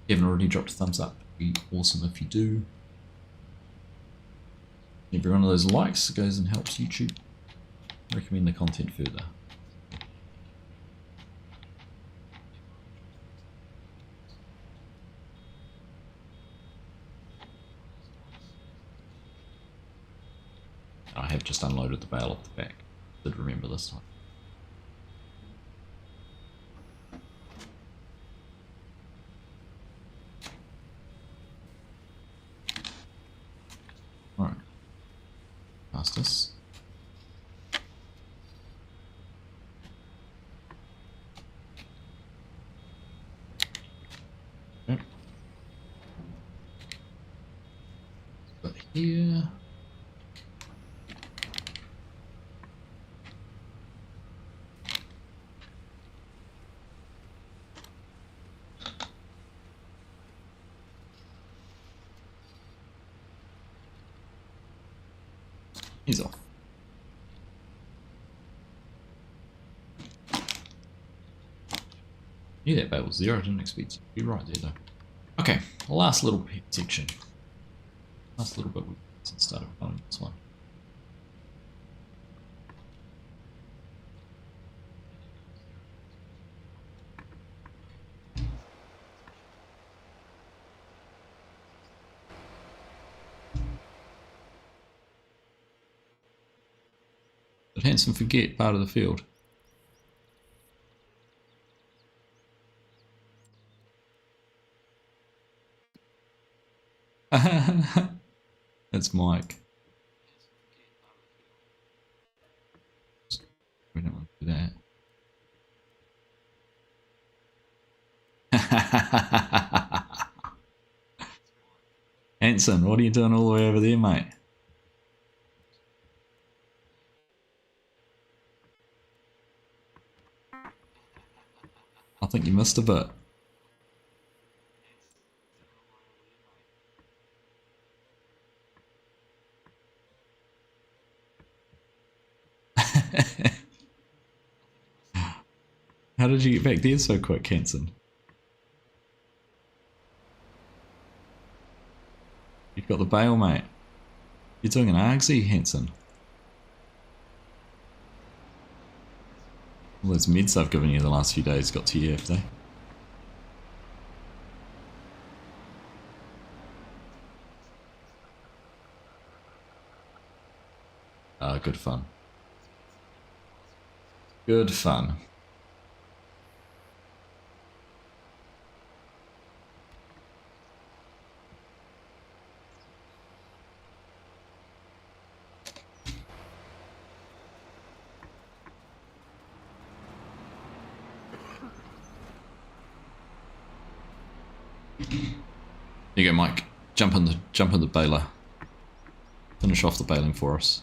you haven't already dropped a thumbs up, it'd be awesome if you do. Every one of those likes goes and helps YouTube recommend the content further. I have just unloaded the bale off the back. Did remember this time. Alright. Past us. Yep. But here. He's off. Knew that bale was there, I didn't expect it to be right there though. Okay, last little section. Last little bit since started running this one. Did Hanson forget part of the field? That's Mike. We don't want to do that. Hanson, what are you doing all the way over there, mate? think you missed a bit. How did you get back there so quick, Hanson? You've got the bail, mate. You're doing an argsy, Hanson. All those meds I've given you the last few days got to you, have they? Good fun. Good fun. There you go, Mike. Jump in the baler. Finish off the baling for us.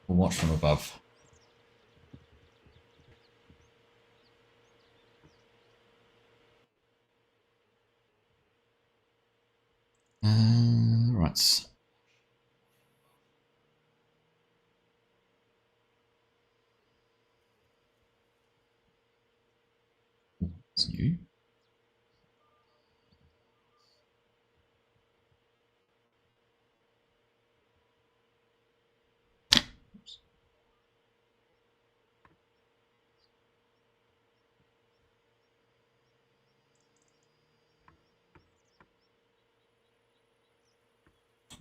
We'll watch from above. Right. It's new.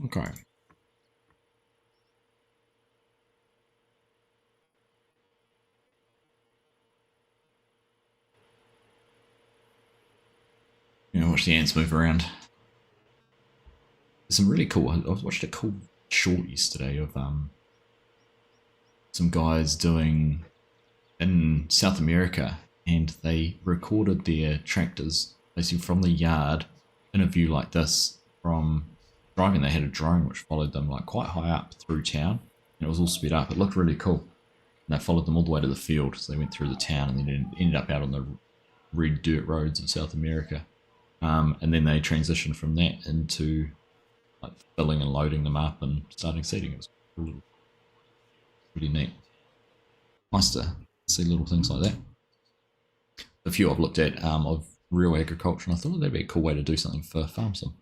Okay. Watch the ants move around. There's some really cool. I watched a cool short yesterday of some guys doing in South America, and they recorded their tractors basically from the yard in a view like this from driving. They had a drone which followed them like quite high up through town, and it was all sped up. It looked really cool. And they followed them all the way to the field, so they went through the town and then ended up out on the red dirt roads of South America. And then they transitioned from that into like filling and loading them up and starting seeding. It was pretty neat. Nice to see little things like that. A few I've looked at of real agriculture, and I thought that'd be a cool way to do something for farm sim.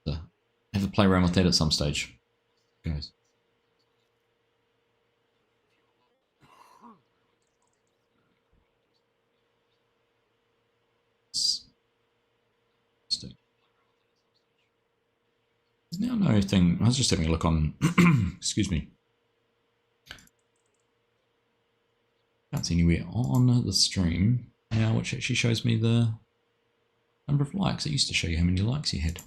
So have a play around with that at some stage, guys. There's now no thing. I was just having a look on. Excuse me. Can't see anywhere on the stream now, which actually shows me the number of likes. It used to show you how many likes you had.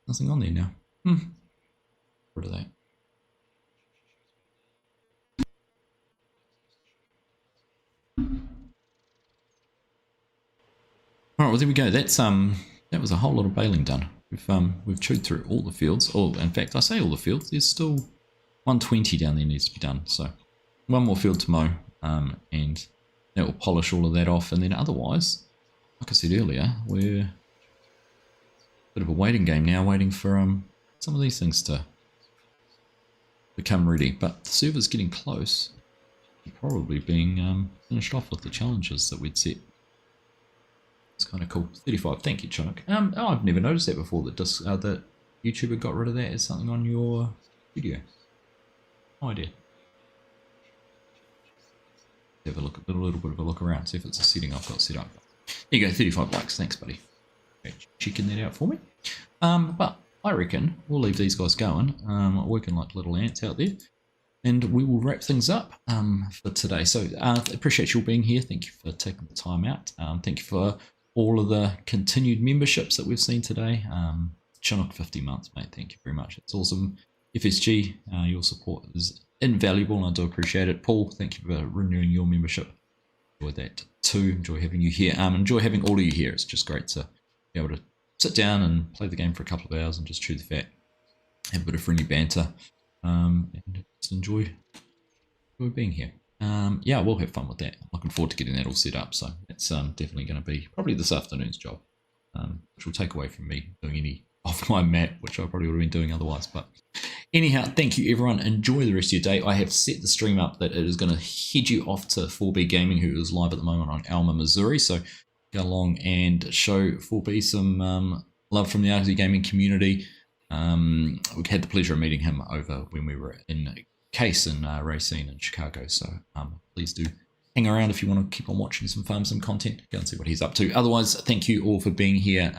Nothing on there now. What are they? Alright, well there we go. That's that was a whole lot of baling done. We've chewed through all the fields. Oh, in fact, I say all the fields. There's still 120 down there needs to be done. So one more field to mow, and that will polish all of that off. And then otherwise, like I said earlier, we're a bit of a waiting game now, waiting for some of these things to become ready. But the server's getting close to probably being finished off with the challenges that we'd set. It's kind of cool. 35. Thank you, Chunk. Oh, I've never noticed that before. That that YouTuber got rid of that as something on your video. No idea. Have a look, a little bit of a look around. See if it's a setting I've got set up. There you go. 35 likes. Thanks, buddy. Checking that out for me. But I reckon we'll leave these guys going, working like little ants out there, and we will wrap things up for today. So appreciate you all being here. Thank you for taking the time out. Thank you for all of the continued memberships that we've seen today. Chinook 50 months, mate. Thank you very much. It's awesome. FSG, your support is invaluable, and I do appreciate it. Paul, thank you for renewing your membership. Enjoy that too. Enjoy having you here. Enjoy having all of you here. It's just great to be able to sit down and play the game for a couple of hours and just chew the fat, have a bit of friendly banter, and just enjoy being here. Yeah, we'll have fun with that. I'm looking forward to getting that all set up. So it's definitely going to be probably this afternoon's job, which will take away from me doing any off my map, which I probably would have been doing otherwise. But anyhow, thank you everyone. Enjoy the rest of your day. I have set the stream up that it is going to head you off to 4B Gaming, who is live at the moment on Alma, Missouri. So go along and show 4B some love from the RC gaming community. We've had the pleasure of meeting him over when we were in Case and Racine in Chicago. So please do hang around if you want to keep on watching some fun, some content. Go and see what he's up to. Otherwise, thank you all for being here.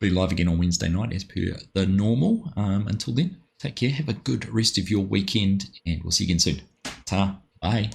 Be live again on Wednesday night as per the normal. Until then, take care. Have a good rest of your weekend, and we'll see you again soon. Ta. Bye.